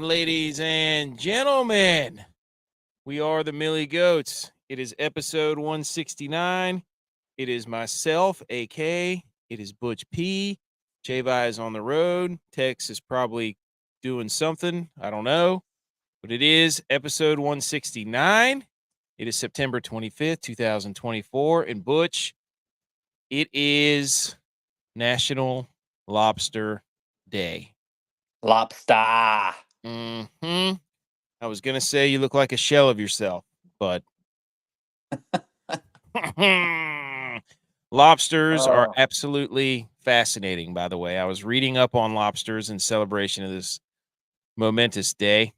ladies and gentlemen. We are the Millie Goats. It is episode 169. It is myself, AK. It is Butch P. J-Vi is on the road. Tex is probably doing something. I don't know. But it is episode 169. It is September 25th, 2024. And Butch, it is National Lobster Day. Lobster. Mm-hmm. I was going to say you look like a shell of yourself, but lobsters are absolutely fascinating, by the way. I was reading up on lobsters in celebration of this momentous day,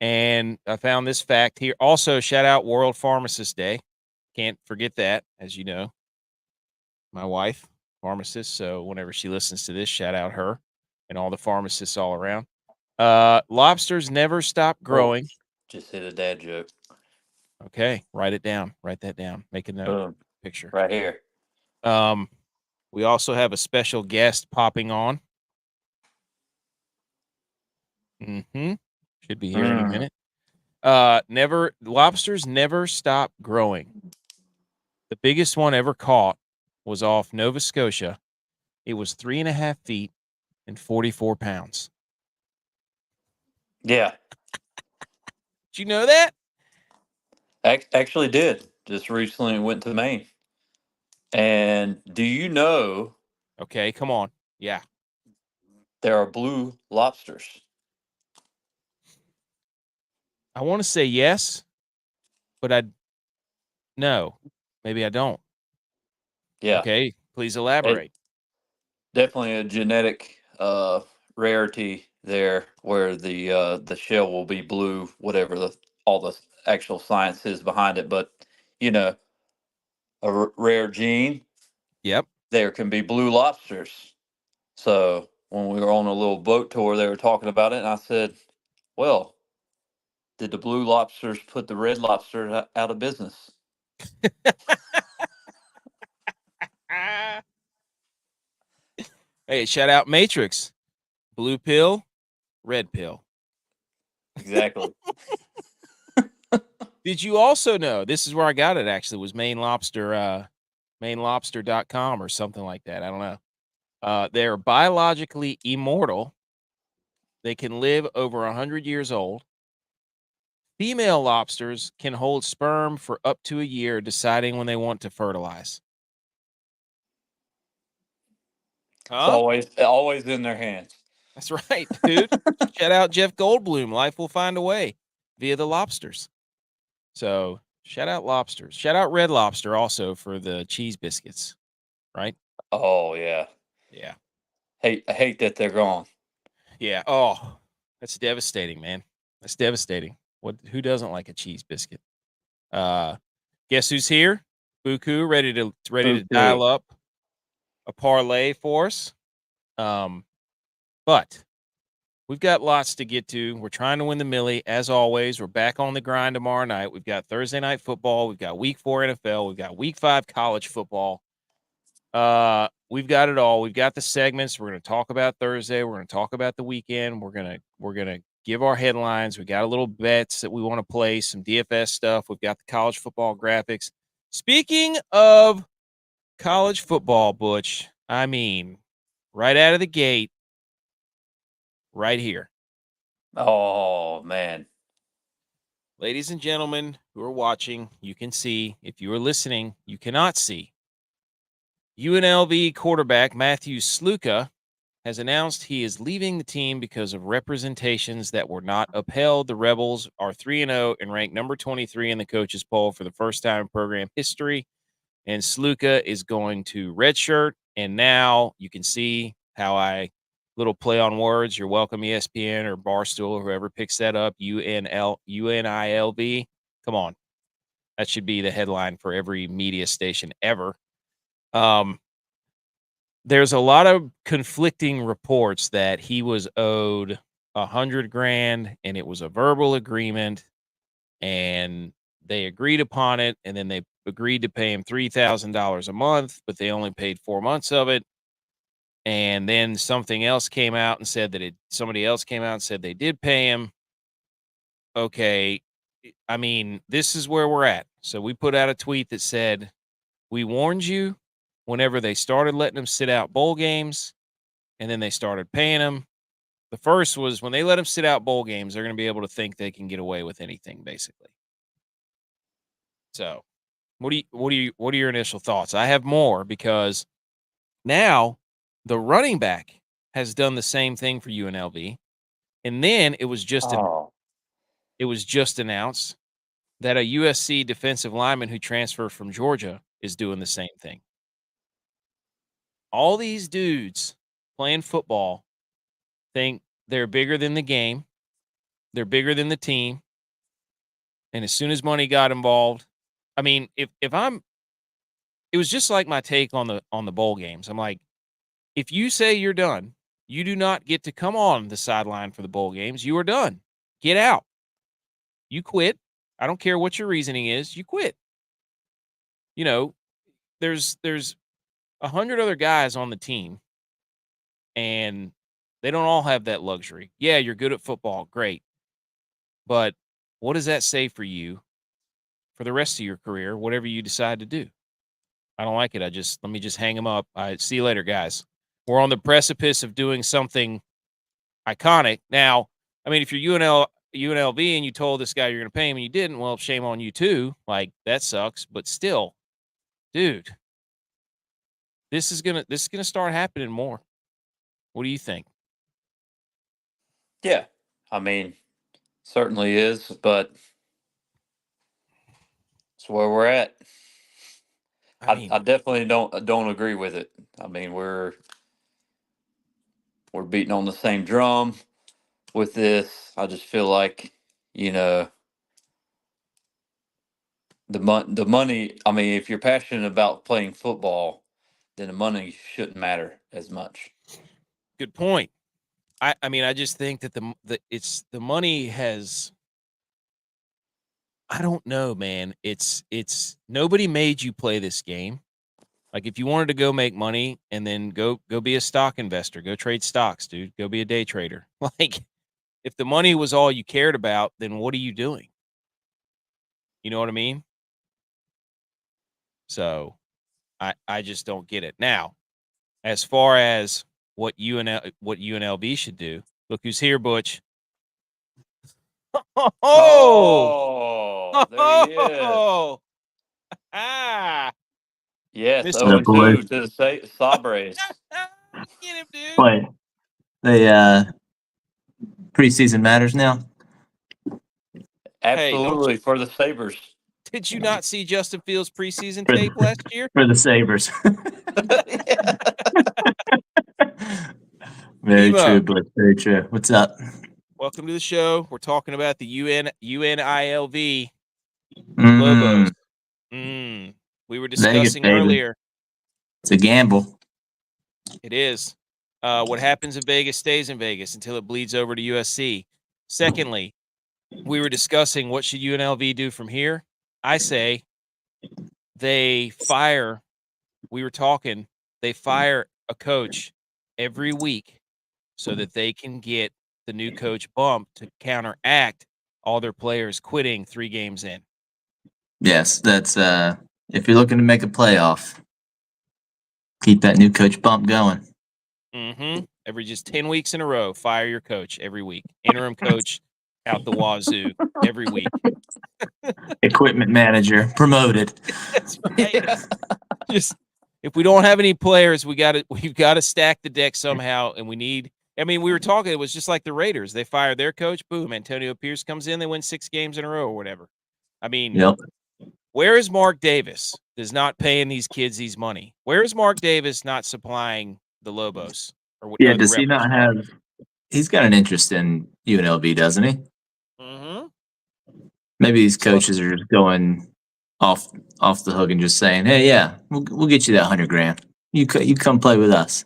and I found this fact here. Also, shout out World Pharmacist Day. Can't forget that, as you know. My wife, pharmacist, so whenever she listens to this, shout out her and all the pharmacists all around. Lobsters never stop growing. Just hit a dad joke. Okay, write it down. Write that down. Make a note. Boom. Picture. Right here. We also have a special guest popping on. Should be here any minute. Lobsters never stop growing. The biggest one ever caught was off Nova Scotia. It was 3.5 feet and 44 pounds. Yeah. Did you know that? Actually did. Just recently went to Maine. And do you know? Okay, come on. Yeah. There are blue lobsters. I want to say yes, but no. Maybe I don't. Yeah. Okay, please elaborate. Definitely a genetic rarity there, where the shell will be blue, whatever all the actual science is behind it. But a rare gene. Yep. There can be blue lobsters. So when we were on a little boat tour, they were talking about it, and I said, "Well, did the blue lobsters put the red lobsters out of business?" Hey, shout out Matrix. Blue pill, red pill. Exactly. Did you also know, this is where I got it actually, was Maine Lobster, mainelobster.com or something like that. I don't know. They're biologically immortal. They can live over 100 years old. Female lobsters can hold sperm for up to a year, deciding when they want to fertilize. Huh? It's always in their hands. That's right, dude. Shout out Jeff Goldblum. Life will find a way via the lobsters. So shout out lobsters. Shout out Red Lobster also for the cheese biscuits. Right? Oh yeah. Yeah. I hate that they're gone. Yeah. Oh, that's devastating, man. That's devastating. Who doesn't like a cheese biscuit? Guess who's here? Buku, ready to dial up a parlay for us. But we've got lots to get to. We're trying to win the Millie. As always, we're back on the grind tomorrow night. We've got Thursday night football. We've got week 4 NFL. We've got week 5 college football. We've got it all. We've got the segments. We're going to talk about Thursday. We're going to talk about the weekend. We're going to give our headlines. We got a little bets that we want to play, some DFS stuff. We've got the college football graphics. Speaking of college football, Butch, I mean, right out of the gate, right here. Oh, man. Ladies and gentlemen who are watching, you can see. If you are listening, you cannot see. UNLV quarterback Matthew Sluka has announced he is leaving the team because of representations that were not upheld. The Rebels are 3-0 and ranked number 23 in the coaches poll for the first time in program history. And Sluka is going to redshirt. And now you can see how little play on words. You're welcome, ESPN or Barstool or whoever picks that up. UNILV. Come on. That should be the headline for every media station ever. There's a lot of conflicting reports that he was owed $100,000 and it was a verbal agreement and they agreed upon it. And then they agreed to pay him $3,000 a month, but they only paid 4 months of it. And then something else came out and said that somebody else came out and said they did pay him. okay, I mean, this is where we're at. So we put out a tweet that said, we warned you whenever they started letting them sit out bowl games and then they started paying them. The first was when they let them sit out bowl games, they're going to be able to think they can get away with anything, basically. So what are your initial thoughts? I have more because now the running back has done the same thing for UNLV. And then it was just announced that a USC defensive lineman who transferred from Georgia is doing the same thing. All these dudes playing football think they're bigger than the game. They're bigger than the team. And as soon as money got involved, I mean, it was just like my take on the bowl games. I'm like, if you say you're done, you do not get to come on the sideline for the bowl games. You are done. Get out. You quit. I don't care what your reasoning is. You quit. You know, there's 100 other guys on the team, and they don't all have that luxury. Yeah, you're good at football. Great. But what does that say for you for the rest of your career, whatever you decide to do? I don't like it. Let me just hang them up. See you later, guys. We're on the precipice of doing something iconic. Now, I mean, if you're UNLV and you told this guy you're going to pay him and you didn't, well, shame on you too. Like, that sucks. But still, dude, this is gonna start happening more. What do you think? Yeah, I mean, certainly is, but it's where we're at. I mean, I definitely don't agree with it. I mean, we're beating on the same drum with this. I just feel like, you know, the money. I mean, if you're passionate about playing football, then the money shouldn't matter as much. good point. I mean, I just think that the money has. I don't know, man. It's nobody made you play this game. Like, if you wanted to go make money and then go be a stock investor, go trade stocks, dude. Go be a day trader. Like, if the money was all you cared about, then what are you doing? You know what I mean? So, I just don't get it. Now, as far as what UNLV should do, look who's here, Butch. Oh, Oh, there he is. oh, ah, Yes, Mr. Oh 0-2 boy. to the Sabres. Get him, dude. Wait, the preseason matters now. Hey, Absolutely for the Sabres. did you not see Justin Fields' preseason tape last year? For the Sabres. Very Emo. true, but very true. What's up? Welcome to the show. We're talking about the UNILV Mm, Lobos. We were discussing baby. earlier. It's a gamble. It is. What happens in Vegas stays in Vegas until it bleeds over to USC. Secondly, we were discussing what should UNLV do from here. I say they fire. We were talking. They fire a coach every week so that they can get the new coach bumped to counteract all their players quitting 3 games in. Yes, that's if you're looking to make a playoff, keep that new coach bump going. Every just 10 weeks in a row, fire your coach every week. Interim coach out the wazoo every week. Equipment manager promoted. That's right. Just if we don't have any players, we've got to stack the deck somehow, and we need. I mean, we were talking. It was just like the Raiders. They fired their coach. Boom. Antonio Pierce comes in. They win 6 games in a row or whatever. I mean, Yep. Where is Mark Davis? Is not paying these kids these money. Where is Mark Davis not supplying the Lobos? Yeah, does he not have? He's got an interest in UNLV, doesn't he? Mm-hmm. Maybe these coaches are just going off the hook and just saying, "Hey, yeah, we'll get you that $100,000. You come play with us.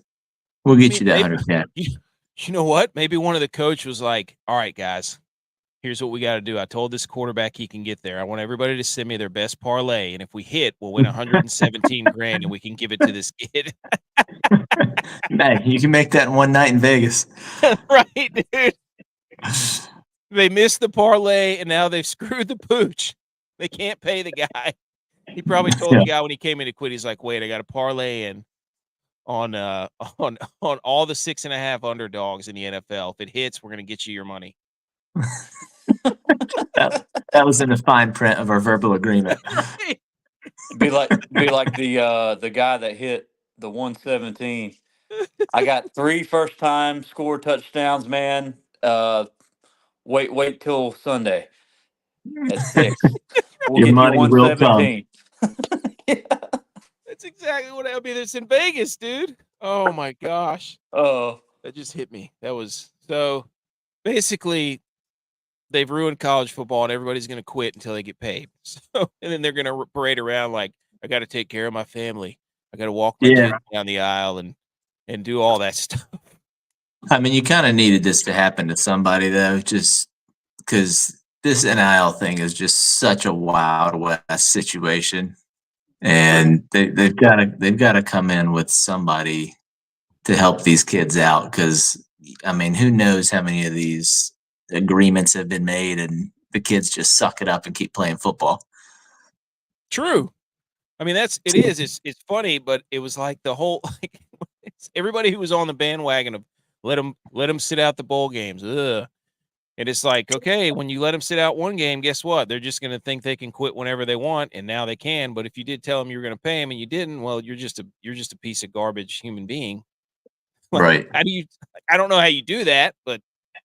We'll get you that $100,000." You know what? Maybe one of the coach was like, "All right, guys, here's what we got to do. I told this quarterback he can get there. I want everybody to send me their best parlay, and if we hit, we'll win 117 grand, and we can give it to this kid." Hey, you can make that in one night in Vegas. Right, dude. They missed the parlay, and now they've screwed the pooch. They can't pay the guy. He probably told the guy when he came in to quit, he's like, wait, I got a parlay in on all the 6.5 underdogs in the NFL. If it hits, we're gonna get you your money. that was in the fine print of our verbal agreement. Be like the guy that hit the 117. I got 3 first time score touchdowns, man. Wait till Sunday at 6. We'll Your get you money will come. 117. That's exactly what I mean. It's in Vegas, dude. Oh my gosh. Oh, That just hit me. That was so basically they've ruined college football and everybody's going to quit until they get paid. So, and then they're going to parade around like, I got to take care of my family. I got to walk my kids down the aisle and do all that stuff. I mean, you kind of needed this to happen to somebody, though, just because this NIL thing is just such a Wild West situation, and they've got to come in with somebody to help these kids out. Because I mean, who knows how many of these agreements have been made, and the kids just suck it up and keep playing football. True. I mean, it is. It's funny, but it was like the whole like everybody who was on the bandwagon of let them sit out the bowl games. Ugh. And it's like, okay, when you let them sit out one game, guess what? They're just going to think they can quit whenever they want, and now they can. But if you did tell them you were going to pay them and you didn't, well, you're just a piece of garbage human being. Like, right? I don't know how you do that, but I'm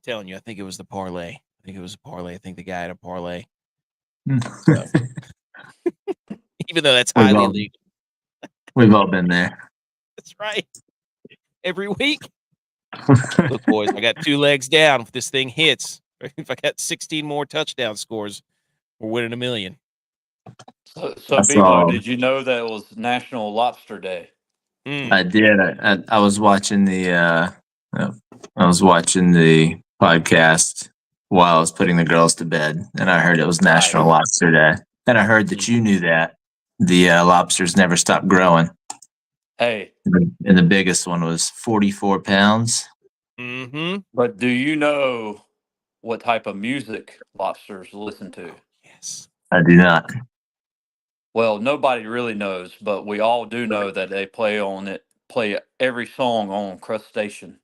telling you, I think it was the parlay. I think the guy had a parlay. So. Even though that's highly illegal. We've all been there. That's right. Every week. Look, boys, I got 2 legs down. If this thing hits, if I got 16 more touchdown scores, we're winning $1 million. So Bebo, did you know that it was National Lobster Day? I did. I was watching the podcast while I was putting the girls to bed, and I heard it was National Lobster Day. And I heard that you knew that the lobsters never stop growing. Hey, and the biggest one was 44 pounds. Mm-hmm. But do you know what type of music lobsters listen to? Yes. I do not. Well, nobody really knows, but we all do know that they play every song on Crustacean.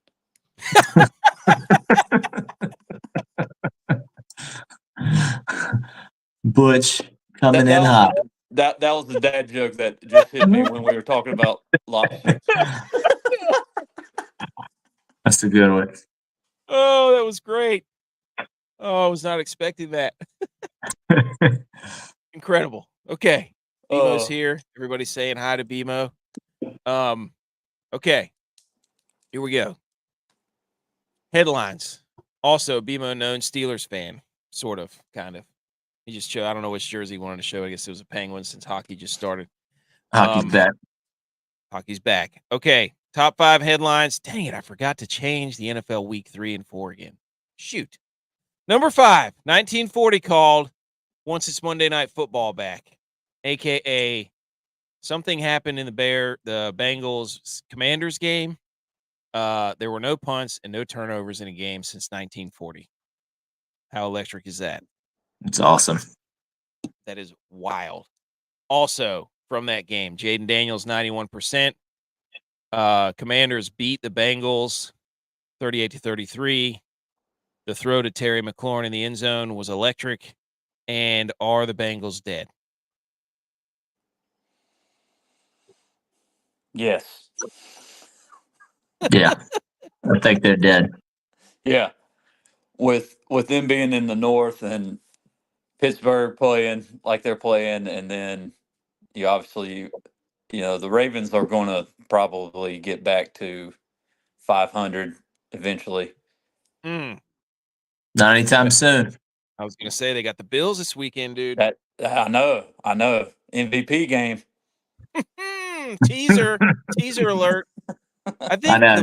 Butch coming in hot. That was the dad joke that just hit me when we were talking about lobsters. That's a good one. Oh, that was great. Oh, I was not expecting that. Incredible. Okay. BMO's here. Everybody's saying hi to BMO. Okay. Here we go. Headlines. Also, BMO known Steelers fan. Sort of, kind of. He just showed, I don't know which jersey he wanted to show. I guess it was a Penguin since hockey just started. Hockey's back. Hockey's back. Okay. Top 5 headlines. Dang it, I forgot to change the NFL week 3 and 4 again. Shoot. Number 5, 1940 called once it's Monday Night Football back, a.k.a. something happened in the Bengals Commanders game. There were no punts and no turnovers in a game since 1940. How electric is that? It's awesome. That is wild. Also, from that game, Jaden Daniels, 91%. Commanders beat the Bengals 38-33. The throw to Terry McLaurin in the end zone was electric. And are the Bengals dead? Yes. Yeah. I think they're dead. Yeah. With them being in the north and Pittsburgh playing like they're playing, and then the Ravens are going to probably get back to 500 eventually. Not anytime soon. I was going to say they got the Bills this weekend, dude. I know. MVP game. Teaser alert. I think I know.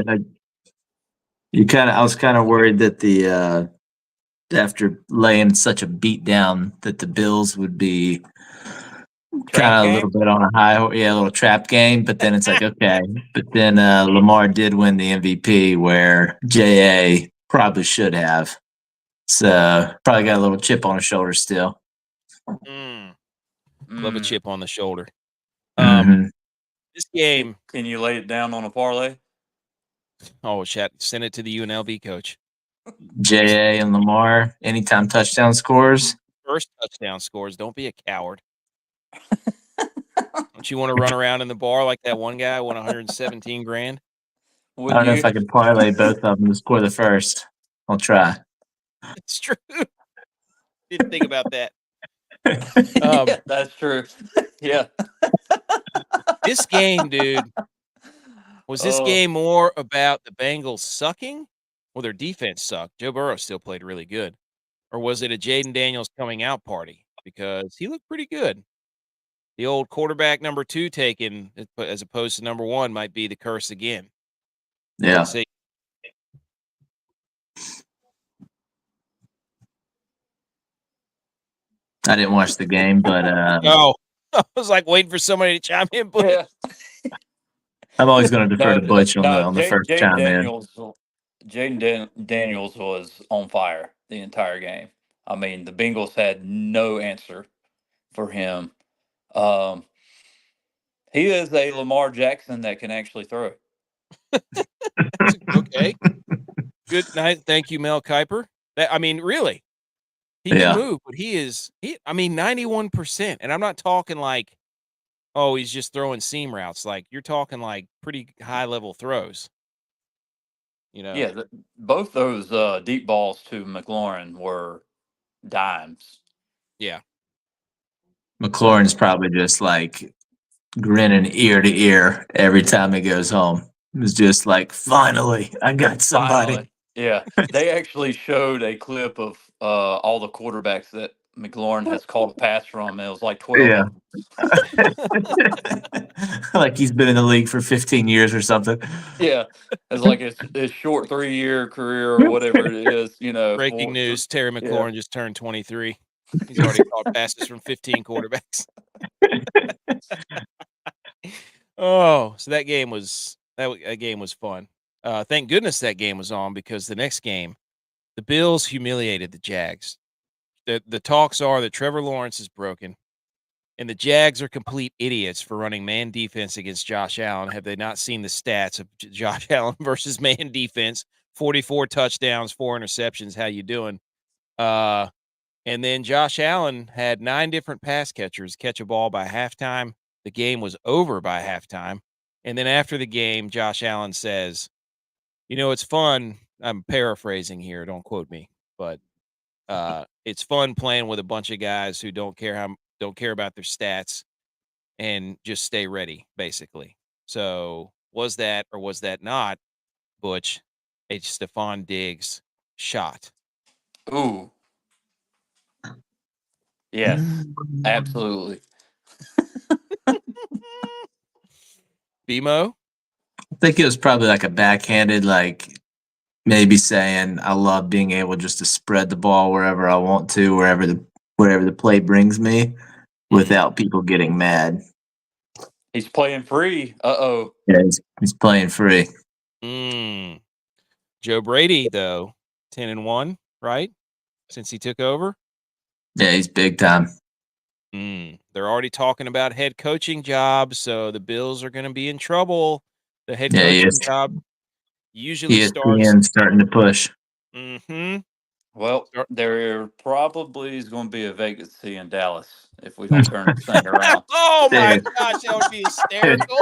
I was kind of worried that after laying such a beat down that the Bills would be kind of a little bit on a high, a little trap game. But then it's like, okay. But then Lamar did win the MVP, where JA probably should have. So probably got a little chip on his shoulder still. Love a chip on the shoulder. Mhm. This game. Can you lay it down on a parlay? Oh, chat. Send it to the UNLV coach. J.A. and Lamar, anytime touchdown scores. First touchdown scores. Don't be a coward. Don't you want to run around in the bar like that one guy won 117 grand? I don't know if I can parlay both of them to score the first. I'll try. It's true. Didn't think about that. Yeah, that's true. Yeah. This game, dude, was this game more about the Bengals sucking or their defense sucked? Joe Burrow still played really good. Or was it a Jaden Daniels coming out party? Because he looked pretty good. The old quarterback number 2 taken as opposed to number 1 might be the curse again. Yeah. See. I didn't watch the game, but no, I was like waiting for somebody to chime in. But Yeah. I'm always going to defer to Butch on the first chime in. Jaden Daniels was on fire the entire game. I mean, the Bengals had no answer for him. He is a Lamar Jackson that can actually throw. Okay. Good night. Thank you, Mel Kiper. I mean, really, he can move, but he 91%. And I'm not talking like, oh, he's just throwing seam routes. Like, you're talking like pretty high level throws. You know? Yeah, both those deep balls to McLaurin were dimes. Yeah. McLaurin's probably just like grinning ear to ear every time he goes home. It was just like, finally, I got somebody. Finally. Yeah. They actually showed a clip of all the quarterbacks that McLaurin has caught a pass from. It was like 12 of them. Like he's been in the league for 15 years or something. Yeah. It's like his short 3-year career or whatever it is, you know. Breaking news, Terry McLaurin just turned 23. He's already caught passes from 15 quarterbacks. Oh, so that game was fun. Thank goodness that game was on, because the next game, the Bills humiliated the Jags. The talks are that Trevor Lawrence is broken, and the Jags are complete idiots for running man defense against Josh Allen. Have they not seen the stats of Josh Allen versus man defense? 44 touchdowns, 4 interceptions. How you doing? And then Josh Allen had 9 different pass catchers catch a ball by halftime. The game was over by halftime. And then after the game, Josh Allen says, it's fun. I'm paraphrasing here. Don't quote me, but it's fun playing with a bunch of guys who don't care about their stats and just stay ready, basically. So was that or was that not, Butch, a Stephon Diggs shot? Ooh. Yes, absolutely. BMO? I think it was probably like a backhanded, like maybe saying, I love being able just to spread the ball wherever I want to, wherever the play brings me, without people getting mad. He's playing free. Uh-oh. Yeah, he's playing free. Joe Brady, though, 10-1, right? Since he took over? Yeah, he's big time. They're already talking about head coaching jobs, so the Bills are going to be in trouble. The head coaching job usually starts starting to push. Well, there probably is going to be a vacancy in Dallas if we don't turn this thing around. Oh my gosh, that would be hysterical.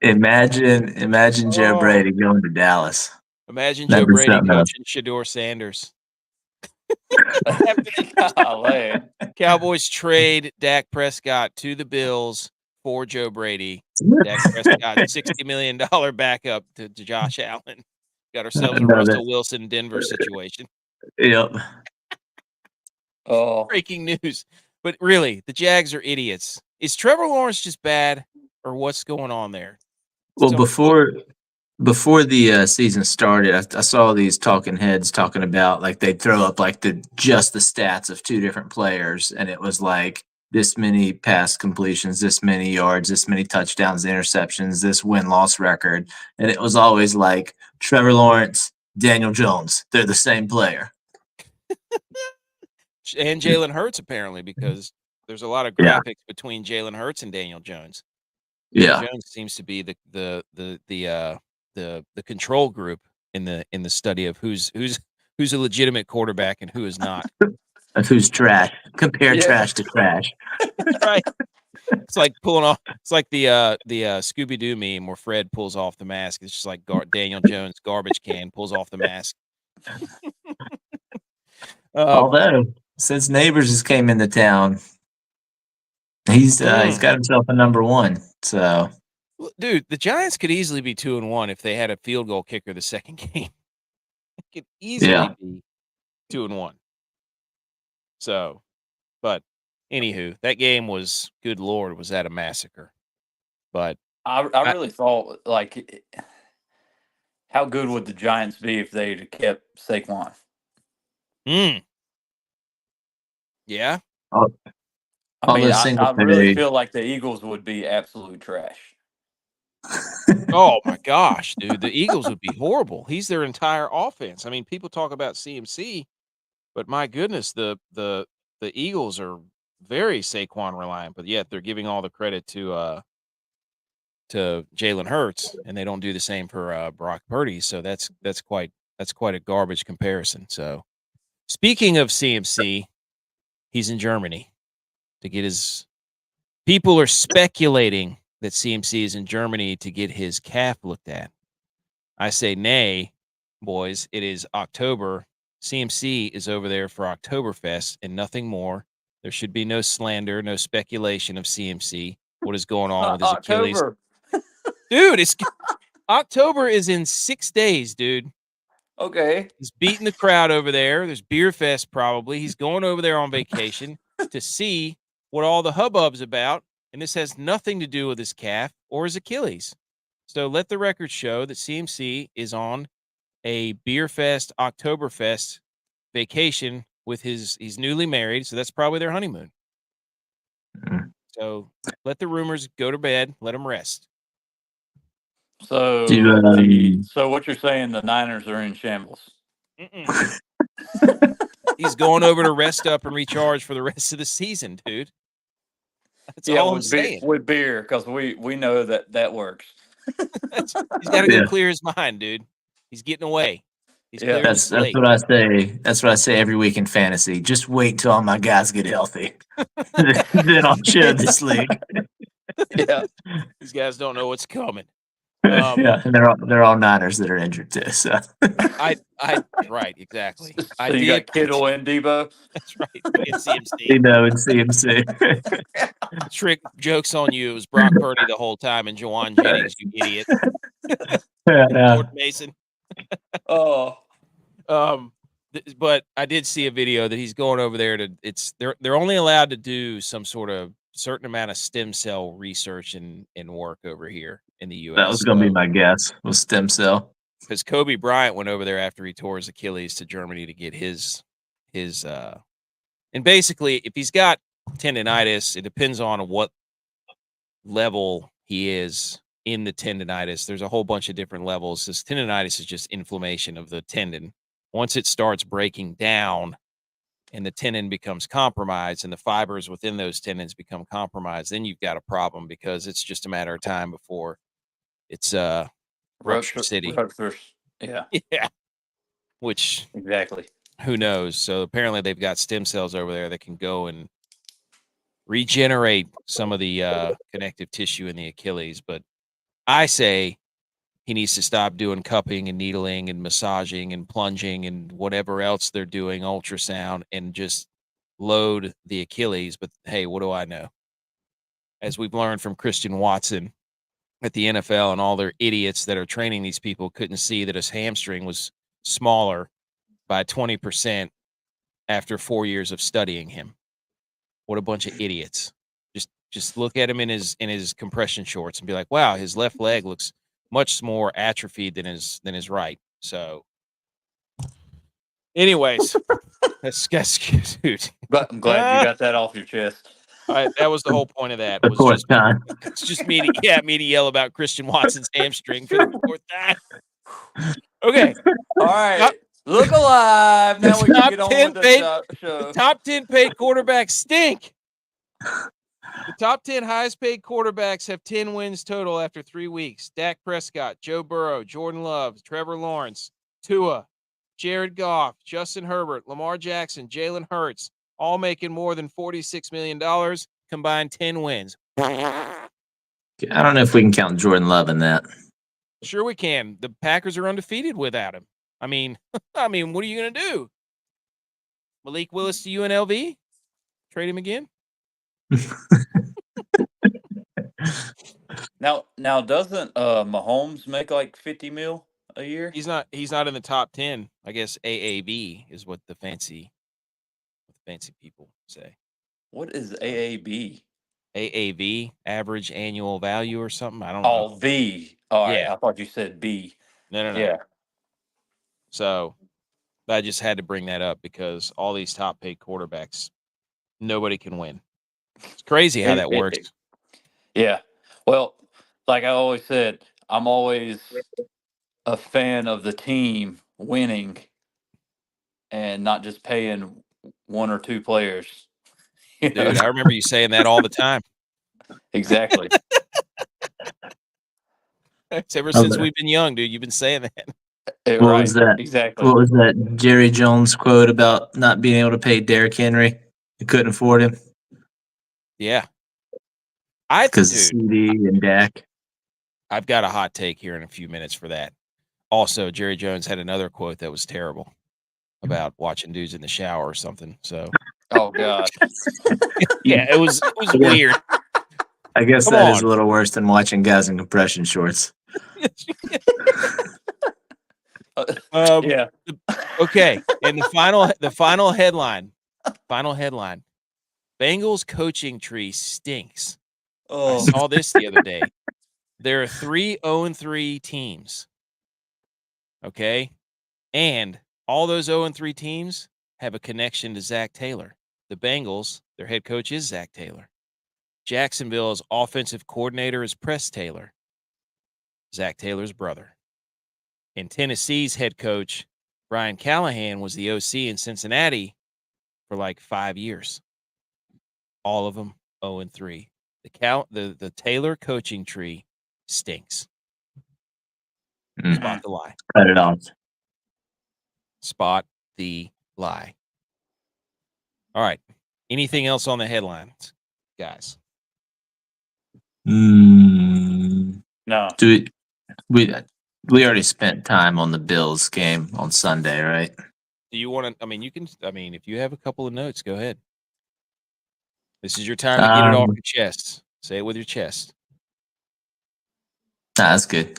Imagine Joe Brady going to Dallas. Imagine Joe Brady coaching Shedeur Sanders. Cowboys trade Dak Prescott to the Bills for Joe Brady. Dak Prescott, $60 million backup to Josh Allen. Got ourselves a Russell Wilson Denver situation. Yep. Breaking news. But really, the Jags are idiots. Is Trevor Lawrence just bad, or what's going on there? Well, before the season started, I saw these talking heads talking about, like, they'd throw up like just the stats of 2 different players, and it was like this many pass completions, this many yards, this many touchdowns, interceptions, this win-loss record, and it was always like Trevor Lawrence, Daniel Jones, they're the same player. And Jalen Hurts, apparently, because there's a lot of Yeah. graphics between Jalen Hurts and Daniel Jones. Yeah. Jones seems to be the control group in the study of who's a legitimate quarterback and who is not. Of who's trash. Compare Yeah. trash to trash. Right. It's like pulling off. It's like the Scooby Doo meme where Fred pulls off the mask. It's just like Daniel Jones garbage can pulls off the mask. Although, since Neighbors just came into town, he's got himself a number one. So, dude, the Giants could easily be 2-1 if they had a field goal kicker the second game. It could easily be 2-1. So, but anywho, that game was, good Lord, was that a massacre? But I really thought, like, how good would the Giants be if they'd kept Saquon? Yeah. I mean, I really Singletary- feel like the Eagles would be absolute trash. Oh my gosh, dude, the Eagles would be horrible. He's their entire offense. I mean, people talk about CMC, but my goodness, the Eagles are very Saquon reliant, but yet they're giving all the credit to Jalen Hurts, and they don't do the same for Brock Purdy. So that's quite a garbage comparison. So speaking of CMC, he's in Germany to get his. People are speculating that CMC is in Germany to get his calf looked at. I say nay, boys. It is October. CMC is over there for Oktoberfest and nothing more. There should be no slander, no speculation of CMC. What is going on with his Achilles? Dude, it's October is in 6 days, dude. Okay. He's beating the crowd over there. There's beer fest probably. He's going over there on vacation to see what all the hubbub's about. And this has nothing to do with his calf or his Achilles. So let the record show that CMC is on a beer fest, Oktoberfest vacation with he's newly married. So that's probably their honeymoon. So let the rumors go to bed. Let them rest. So, so what you're saying, the Niners are in shambles? He's going over to rest up and recharge for the rest of the season, dude. That's all I'm saying. With beer, because we know that works. He's got to go clear his mind, dude. He's getting away. He's clearing his slate. That's what I say. That's what I say every week in fantasy. Just wait till all my guys get healthy. Then I'll share this league. Yeah. These guys don't know what's coming. Yeah, and they're all Niners that are injured too. So right, exactly. So you got Kittle and Debo. That's right. CMC. Debo and CMC. Trick, joke's on you. It was Brock Purdy the whole time and Jawan Jennings, you idiot. Jordan Mason. But I did see a video that he's going over there they're only allowed to do some sort of certain amount of stem cell research and work over here in the U.S. That was going to be my guess, was stem cell. Because Kobe Bryant went over there after he tore his Achilles to Germany to get his and basically if he's got tendonitis, it depends on what level he is in the tendonitis. There's a whole bunch of different levels. This tendonitis is just inflammation of the tendon. Once it starts breaking down and the tendon becomes compromised and the fibers within those tendons become compromised, then you've got a problem because it's just a matter of time before it's rupture city. Yeah. Yeah. Which exactly. Who knows? So apparently they've got stem cells over there that can go and regenerate some of the connective tissue in the Achilles. But I say he needs to stop doing cupping and needling and massaging and plunging and whatever else they're doing, ultrasound, and just load the Achilles. But hey, what do I know? As we've learned from Christian Watson at the NFL and all their idiots that are training these people couldn't see that his hamstring was smaller by 20% after 4 years of studying him. What a bunch of idiots. Just look at him in his compression shorts and be like, wow, his left leg looks much more atrophied than his right. So anyways, that's dude. But I'm glad you got that off your chest. That was the whole point of that. It's just me to yell about Christian Watson's hamstring for the fourth time. Okay. All right. Look alive. Now we can top get on 10 with paid- the The show. top 10 paid quarterbacks stink. The top 10 highest paid quarterbacks have 10 wins total after 3 weeks. Dak Prescott, Joe Burrow, Jordan Love, Trevor Lawrence, Tua, Jared Goff, Justin Herbert, Lamar Jackson, Jalen Hurts, all making more than $46 million, combined 10 wins. I don't know if we can count Jordan Love in that. Sure we can. The Packers are undefeated without him. I mean, what are you going to do? Malik Willis to UNLV? Trade him again? Now doesn't Mahomes make like 50 mil a year? He's not in the top 10. I guess AAV is what the fancy people say. What is AAB? AAV, average annual value or something. I don't know. Oh, V. All right. Yeah. I thought you said B. No. Yeah. So I just had to bring that up because all these top paid quarterbacks, nobody can win. It's crazy how that works. Yeah. Well, like I always said, I'm always a fan of the team winning and not just paying one or two players. You know? Dude, I remember you saying that all the time. Exactly. It's ever since we've been young, dude. You've been saying that. What Right. was that? Exactly. What was that Jerry Jones quote about not being able to pay Derrick Henry? You couldn't afford him Yeah. because of CD and Dak. I've got a hot take here in a few minutes for that. Also, Jerry Jones had another quote that was terrible about watching dudes in the shower or something. So, Oh gosh. yeah, it was weird. I guess Come that is on. a little worse than watching guys in compression shorts. Yeah. Okay, and the final headline. Bengals coaching tree stinks. I Oh. saw this the other day. There are 3 0-3 teams. Okay? And all those 0-3 teams have a connection to Zach Taylor. The Bengals, their head coach is Zach Taylor. Jacksonville's offensive coordinator is Press Taylor, Zach Taylor's brother. And Tennessee's head coach, Brian Callahan, was the OC in Cincinnati for like 5 years. All of them 0-3. The Taylor coaching tree stinks. Spot the lie. Cut it off. Spot the lie. All right. Anything else on the headlines, guys? No. We already spent time on the Bills game on Sunday, right? Do you want to? If you have a couple of notes, go ahead. This is your time to get it off your chest. Say it with your chest. Nah, that's good.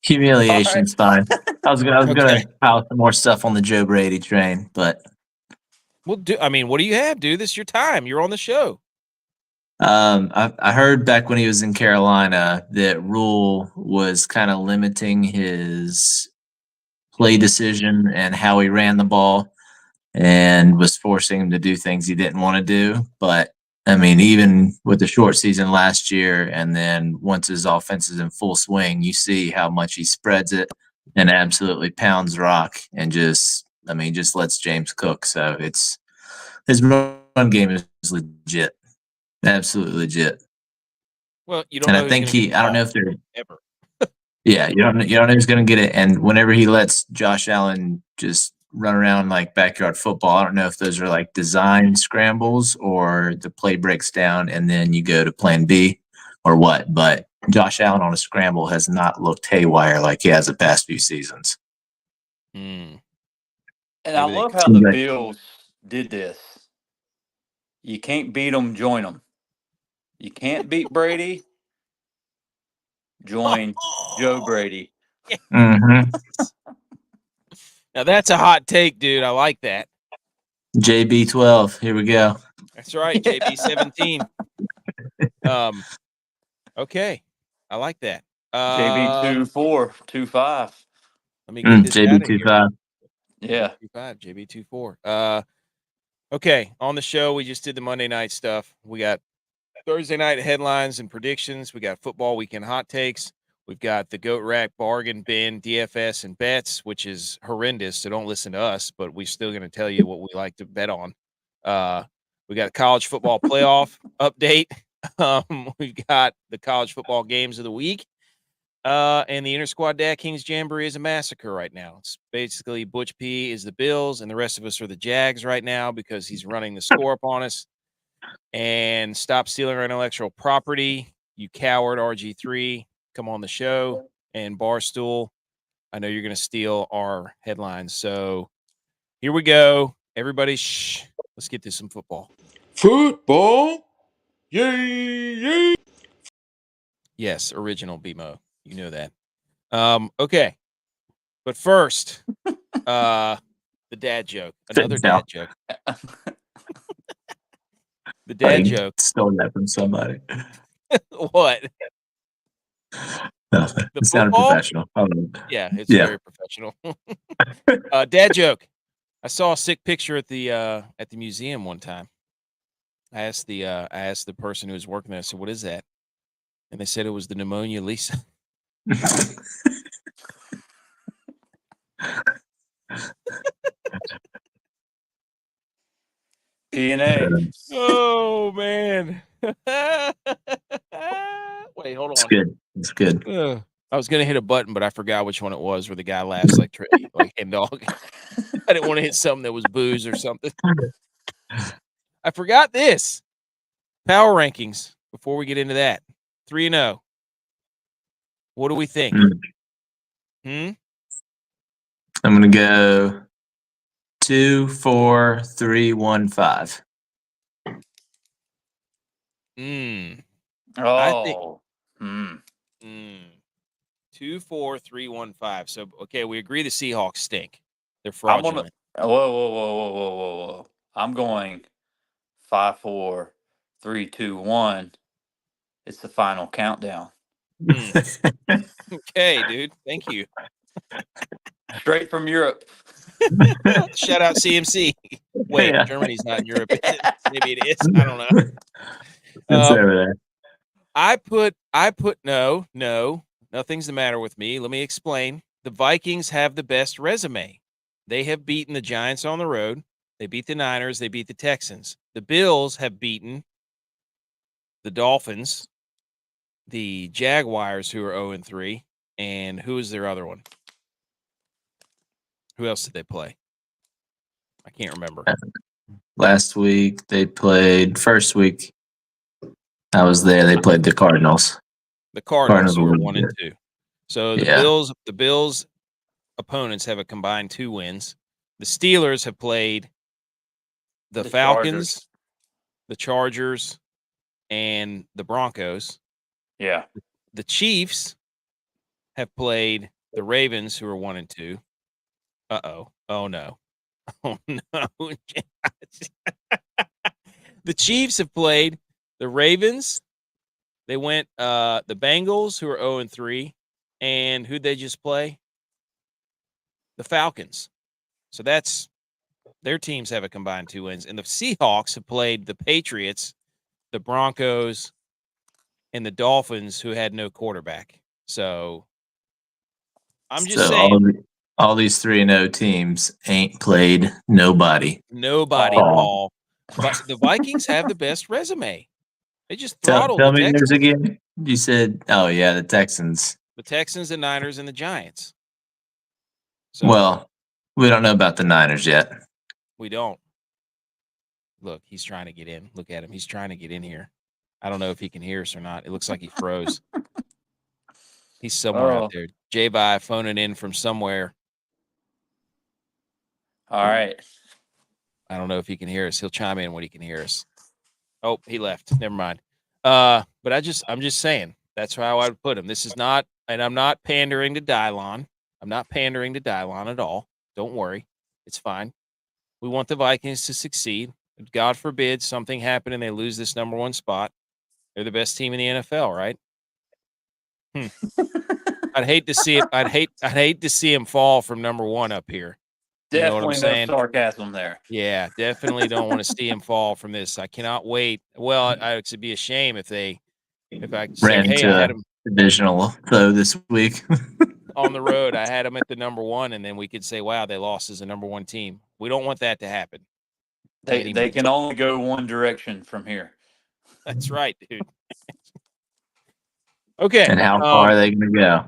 Humiliation's fine. I was gonna pile some more stuff on the Joe Brady train, but Well, what do you have, dude? This is your time. You're on the show. I heard back when he was in Carolina that Rule was kind of limiting his play decision and how he ran the ball and was forcing him to do things he didn't want to do. But even with the short season last year, and then once his offense is in full swing, you see how much he spreads it and absolutely pounds rock and just lets James cook. So his run game is legit. Absolutely legit. Well, you don't And know. I think I don't know if they're ever. Yeah, you don't know who's going to get it. And whenever he lets Josh Allen just run around like backyard football, I don't know if those are like design scrambles or the play breaks down and then you go to plan B or what. But Josh Allen on a scramble has not looked haywire like he has the past few seasons. And I love how the Bills did this. You can't beat them, join them. You can't beat Brady, join Joe Brady. Mm-hmm. Now that's a hot take, dude. I like that. JB12. Here we go. That's right. JB17. Okay. I like that. JB24, 25. Let me get this out of here. JB25. Yeah. JB24. Okay. On the show, we just did the Monday night stuff. We got Thursday night headlines and predictions. We got football weekend hot takes. We've got the Goat Rack Bargain Bin, DFS, and Bets, which is horrendous, so don't listen to us, but we're still going to tell you what we like to bet on. We got a college football playoff update. We've got the college football games of the week. And the Inter-Squad DraftKings Jamboree is a massacre right now. It's basically Butch P is the Bills, and the rest of us are the Jags right now because he's running the score up on us. And stop stealing our intellectual property, you coward, RG3. Come on the show. And Barstool, I know you're going to steal our headlines. So here we go. Everybody, shh. Let's get to some football. Football? Yay, yay. Yes, original BMO. You know that. Okay. But first, the dad joke. Another dad joke. The dad joke. Stole that from somebody. What? Nothing. The It sounded football? professional. Yeah, it's very professional. Dad joke. I saw a sick picture at the museum one time. I asked the person who was working there, I said, "What is that?" And they said it was the pneumonia Lisa. TNA. Oh man. Wait, hold on. It's good. It's good. I was gonna hit a button, but I forgot which one it was where the guy laughs like hen dog. I didn't want to hit something that was booze or something. I forgot this. Power rankings. Before we get into that, 3-0. What do we think? I'm gonna go 2, 4, 3, 1, 5. Oh. 2, 4, 3, 1, 5. So okay, we agree the Seahawks stink. They're I'm fraudulent. gonna, whoa. I'm going 5, 4, 3, 2, 1. It's the final countdown. Okay, dude. Thank you. Straight from Europe. Shout out CMC. Wait, Yeah. Germany's not in Europe. Maybe it is. I don't know. It's over there. I put no, nothing's the matter with me. Let me explain. The Vikings have the best resume. They have beaten the Giants on the road. They beat the Niners. They beat the Texans. The Bills have beaten the Dolphins, the Jaguars, who are 0-3, and who is their other one? Who else did they play? I can't remember. Last week they played. First week I was there. They played the Cardinals. The Cardinals, who are were 1-2. So the Bills opponents have a combined 2 wins. The Steelers have played the Falcons, the Chargers, and the Broncos. Yeah. The Chiefs have played the Ravens, who are 1-2. Uh-oh. Oh, no. Oh, no. The Chiefs have played the Ravens. They went the Bengals, who are 0-3. And who'd they just play? The Falcons. So that's their teams have a combined 2 wins. And the Seahawks have played the Patriots, the Broncos, and the Dolphins, who had no quarterback. So I'm just saying. All these 3-0 teams ain't played nobody. Nobody, Paul. But the Vikings have the best resume. They just throttled Tell the me Texans. yours again. You said, oh, yeah, the Texans. The Texans, the Niners, and the Giants. So, well, we don't know about the Niners yet. We don't. Look, he's trying to get in. Look at him. He's trying to get in here. I don't know if he can hear us or not. It looks like he froze. He's somewhere out there. J-Vi phoning in from somewhere. All right. I don't know if he can hear us. He'll chime in when he can hear us. Oh, he left. Never mind. But I'm just saying that's how I would put him. This is not, and I'm not pandering to Dylon. I'm not pandering to Dylon at all. Don't worry. It's fine. We want the Vikings to succeed. God forbid something happen and they lose this number 1 spot. They're the best team in the NFL, right? I'd hate to see it. I'd hate to see him fall from number 1 up here. You know what I'm saying? No sarcasm there. Yeah, definitely don't want to see him fall from this. I cannot wait. Well, it would be a shame if I said, hey, divisional though this week. On the road, I had them at the number 1, and then we could say, wow, they lost as a number 1 team. We don't want that to happen. They can only go one direction from here. That's right, dude. Okay. And how far are they going to go?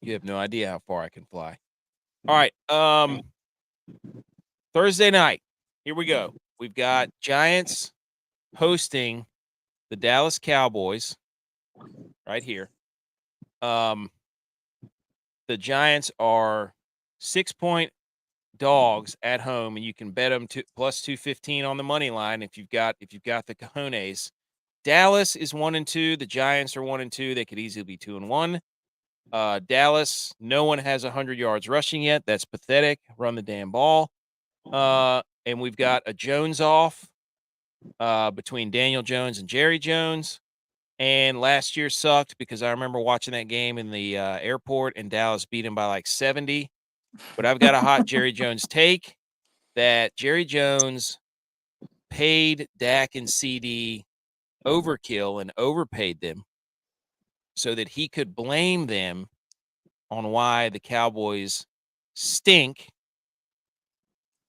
You have no idea how far I can fly. All right. Thursday night. Here we go. We've got Giants hosting the Dallas Cowboys right here. The Giants are 6-point dogs at home, and you can bet them to plus 215 on the money line if you've got the cojones. Dallas is 1-2. The Giants are 1-2. They could easily be 2-1. Dallas, no one has 100 yards rushing yet. That's pathetic. Run the damn ball. And we've got a Jones off between Daniel Jones and Jerry Jones. And last year sucked because I remember watching that game in the airport, and Dallas beat him by like 70. But I've got a hot Jerry Jones take that Jerry Jones paid Dak and CD overkill and overpaid them so that he could blame them on why the Cowboys stink.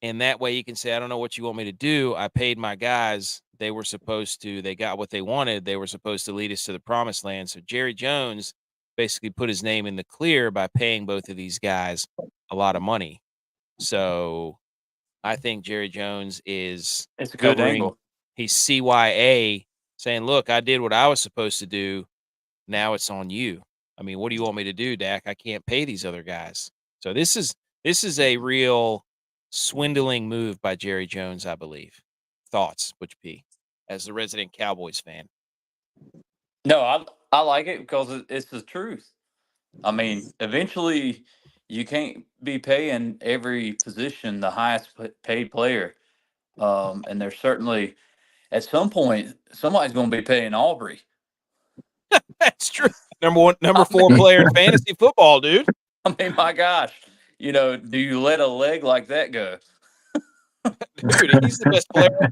And that way you can say, I don't know what you want me to do. I paid my guys. They got what they wanted. They were supposed to lead us to the promised land. So Jerry Jones basically put his name in the clear by paying both of these guys a lot of money. So I think Jerry Jones is It's a good angle. He's CYA saying, look, I did what I was supposed to do. Now it's on you. I mean, what do you want me to do, Dak? I can't pay these other guys. So this is a real swindling move by Jerry Jones, I believe. Thoughts, Butch P, as the resident Cowboys fan? No, I like it because it's the truth. I mean, eventually you can't be paying every position the highest paid player. And there's certainly, at some point, somebody's going to be paying Aubrey. That's true. Number 4 player in fantasy football, dude. I mean, my gosh, do you let a leg like that go? Dude, he's the best player.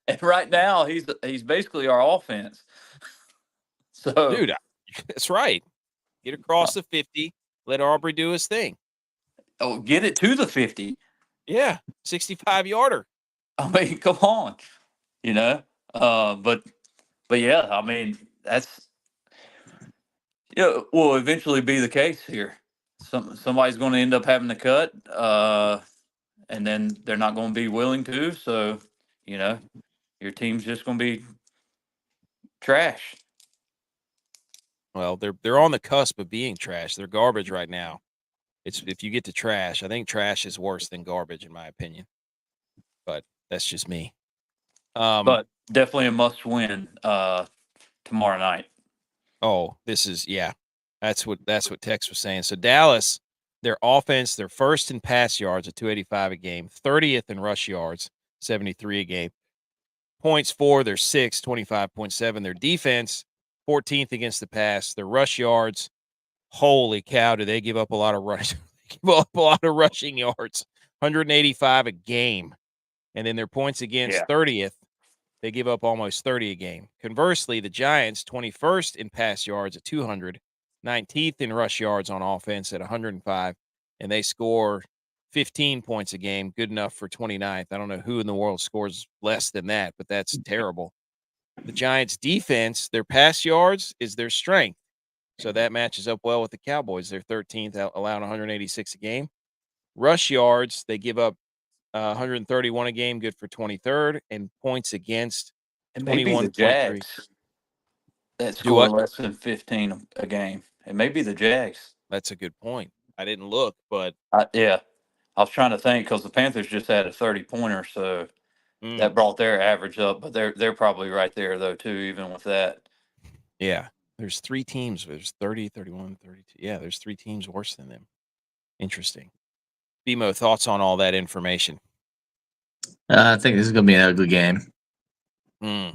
And right now, he's basically our offense. So, dude, that's right. Get across the 50. Let Aubrey do his thing. Oh, get it to the 50. Yeah, 65-yarder. I mean, come on, but yeah, I mean, will eventually be the case here. Somebody's going to end up having to cut, and then they're not going to be willing to. So, your team's just going to be trash. Well, they're on the cusp of being trash. They're garbage right now. If you get to trash, I think trash is worse than garbage in my opinion. But that's just me. But definitely a must-win tomorrow night. Oh, this is That's what Tex was saying. So Dallas, their offense, they're first in pass yards at 285 a game, 30th in rush yards, 73 a game. Points for, they're 6th, 25.7. Their defense, 14th against the pass. Their rush yards, holy cow, do they give up a lot of rush? They give up a lot of rushing yards, 185 a game. And then their points against, 30th, they give up almost 30 a game. Conversely, the Giants, 21st in pass yards at 200, 19th in rush yards on offense at 105, and they score 15 points a game, good enough for 29th. I don't know who in the world scores less than that, but that's terrible. The Giants' defense, their pass yards is their strength. So that matches up well with the Cowboys. They're 13th, allowing 186 a game. Rush yards, they give up 131 a game, good for 23rd, and points against, and maybe the Jags that score less than 15 a game. It may be the Jags. That's a good point. I didn't look, but I was trying to think because the Panthers just had a 30-pointer, so that brought their average up. But they're probably right there though too, even with that. Yeah, there's 3 teams. There's 30, 31, 32. Yeah, there's 3 teams worse than them. Interesting. BMO, thoughts on all that information? I think this is going to be an ugly game.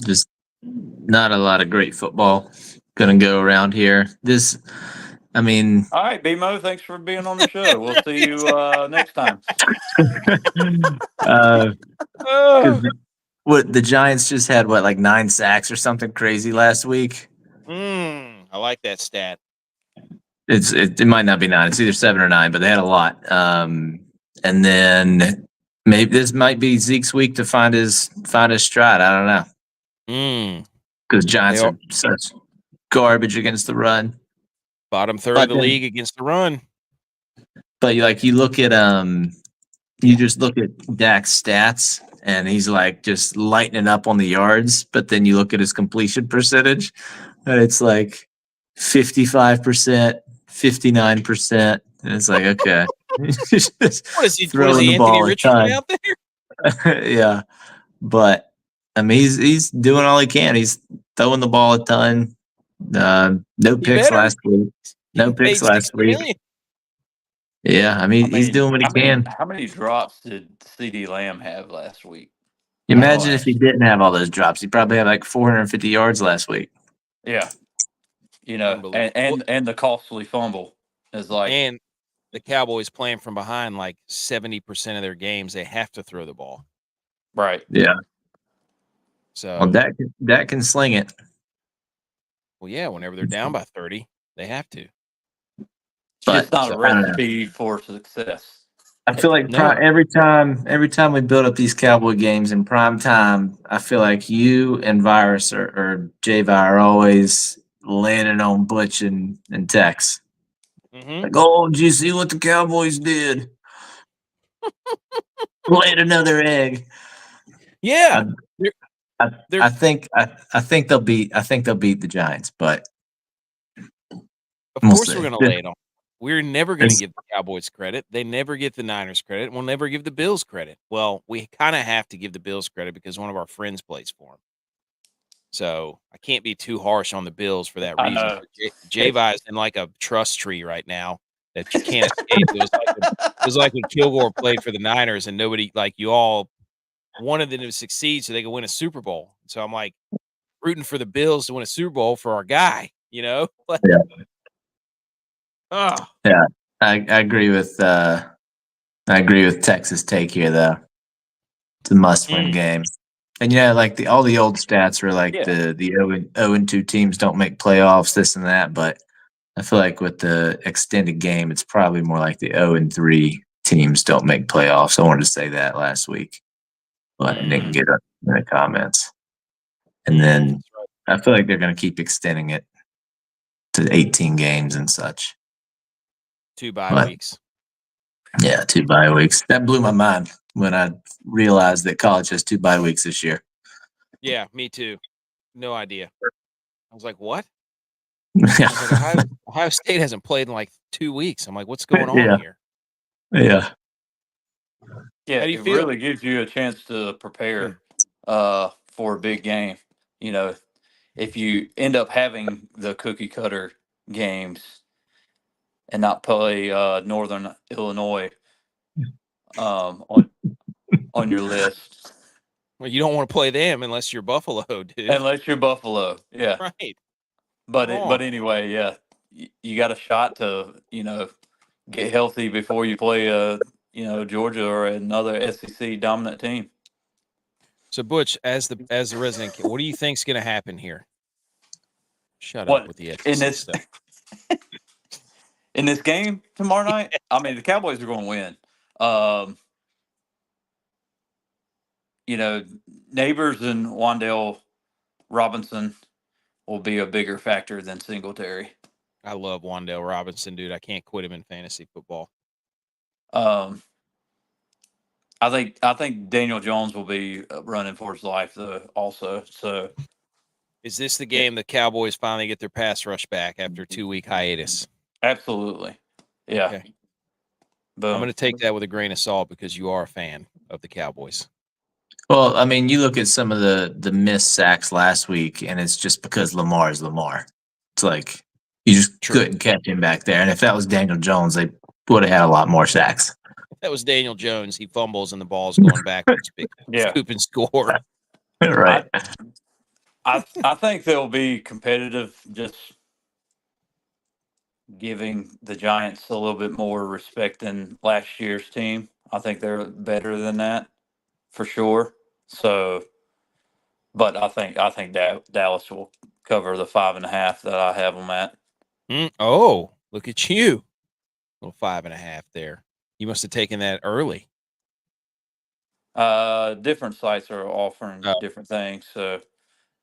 Just not a lot of great football going to go around here. All right, BMO, thanks for being on the show. We'll see you next time. What the Giants just had, like 9 sacks or something crazy last week? I like that stat. It might not be 9. It's either 7 or 9, but they had a lot. And then maybe this might be Zeke's week to find his stride. I don't know, because Giants They are such garbage against the run. Bottom third But of the then- league against the run. But you look at you just look at Dak's stats, and he's like just lightening up on the yards. But then you look at his completion percentage, and it's like 55%, 59%. And it's like, okay. Just What is he? What is throwing he? the Anthony ball a Richardson ton. out there? Yeah. But I mean, he's doing all he can. He's throwing the ball a ton. No picks better. last week. No He picks paid last $60 week. million. Yeah, I mean, he's doing what he can. How many drops did CD Lamb have last week? Imagine if he didn't have all those drops. He probably had like 450 yards last week. Yeah. You know, Unbelievable. and the costly fumble is like, And the Cowboys playing from behind like 70% of their games, they have to throw the ball. right. Yeah. So, Well, Dak can sling it. well, yeah, whenever they're down by 30, they have to. It's just not But, a recipe for success. I feel like No. every time we build up these Cowboy games in prime time, I feel like you and Virus or J-Vi are always landing on Butch and Tex. Like, oh, did you see what the Cowboys did? Laid another egg. Yeah. I think they'll beat the Giants, but Of we'll course see. we're going to lay it on. We're never going to It's- give the Cowboys credit. They never get the Niners credit. We'll never give the Bills credit. Well, we kind of have to give the Bills credit because one of our friends plays for them. So I can't be too harsh on the Bills for that I reason. know. J-Vi is in like a trust tree right now that you can't escape. It was like when Kilgore played for the Niners and nobody, like, you all wanted them to succeed so they could win a Super Bowl. So I'm like rooting for the Bills to win a Super Bowl for our guy, you know? Yeah. Oh. Yeah, I agree with Texas' take here, though. It's a must-win game, and like all the old stats were like the 0-2 teams don't make playoffs, this and that. But I feel like with the extended game, it's probably more like the 0-3 teams don't make playoffs. I wanted to say that last week, but I didn't get it in the comments. And then I feel like they're going to keep extending it to 18 games and such. 2 bye weeks. Yeah, 2 bye weeks. That blew my mind when I realized that college has 2 bye weeks this year. Yeah, me too. No idea. I was like, what? Yeah. I was like, Ohio State hasn't played in like 2 weeks. I'm like, what's going on here? Yeah. Yeah, How do you it feel? really gives you a chance to prepare for a big game. You know, if you end up having the cookie cutter games and not play Northern Illinois on your list, Well, you don't want to play them unless you're Buffalo, dude. unless you're Buffalo, yeah. Right. But anyway, yeah, you got a shot to get healthy before you play Georgia or another SEC dominant team. So Butch, as the resident kid, what do you think's going to happen here? Shut What, up with the SEC in this stuff. in this game tomorrow night? I mean, the Cowboys are going to win. Neighbors and Wan'Dale Robinson will be a bigger factor than Singletary. I love Wan'Dale Robinson, dude. I can't quit him in fantasy football. I think Daniel Jones will be running for his life though, also. So, is this the game the Cowboys finally get their pass rush back after a 2-week hiatus? Absolutely, yeah. Okay. I'm going to take that with a grain of salt because you are a fan of the Cowboys. Well, I mean, you look at some of the missed sacks last week, and it's just because Lamar is Lamar. It's like you just couldn't catch him back there. And if that was Daniel Jones, they would have had a lot more sacks. If that was Daniel Jones, he fumbles and the ball's going backwards. Scoop and score. Right. I think they'll be competitive, just giving the Giants a little bit more respect than last year's team. I think they're better than that for sure. So, but I think Dallas will cover the 5.5 that I have them at. Oh, look at you. Little 5.5 there. You must have taken that early. Different sites are offering Oh. different things. So,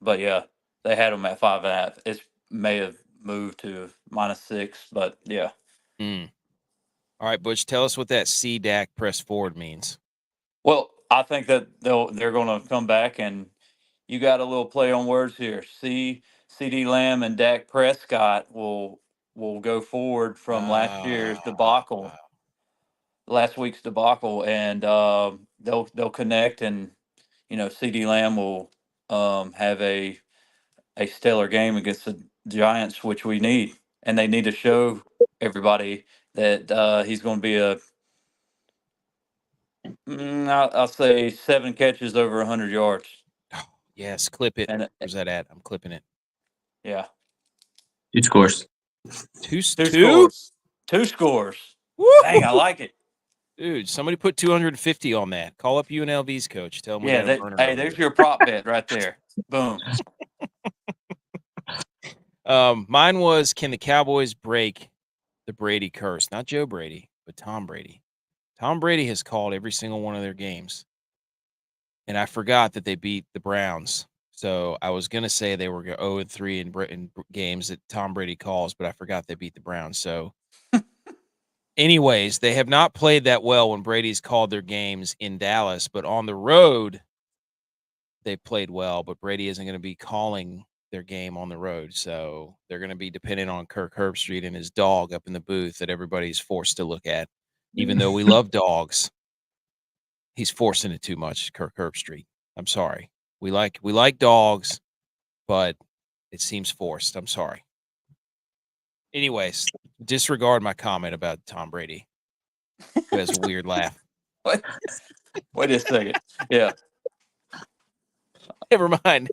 but yeah, they had them at 5.5. It may have moved to -6, but yeah. All right, Butch, tell us what that C Dak press forward means. Well, I think that they're going to come back, and you got a little play on words here. CD Lamb and Dak Prescott will go forward from last year's debacle, last week's debacle, and they'll connect, and CD Lamb will have a stellar game against the Giants, which we need, and they need to show everybody that he's going to be I'll say 7 catches over 100 yards. Oh, yes, clip it. And Where's that at? I'm clipping it. yeah, 2 scores. Two scores. 2 scores. Woo! Dang, I like it. Dude, somebody put 250 on that. Call up UNLV's coach. Tell him we got a burner. Hey, there's your prop bet right there. Boom. Mine was, can the Cowboys break the Brady curse? Not Joe Brady, but Tom Brady. Tom Brady has called every single one of their games. And I forgot that they beat the Browns. So I was going to say they were 0-3 in games that Tom Brady calls, but I forgot they beat the Browns. So anyways, they have not played that well when Brady's called their games in Dallas, but on the road, they played well, but Brady isn't going to be calling their game on the road. So they're going to be dependent on Kirk Herbstreit and his dog up in the booth that everybody's forced to look at. Even though we love dogs, he's forcing it too much, Kirk Herbstreit. I'm sorry. We like dogs, but it seems forced. I'm sorry. Anyways, disregard my comment about Tom Brady, who has a weird laugh. What? Wait a second. Yeah. Never mind.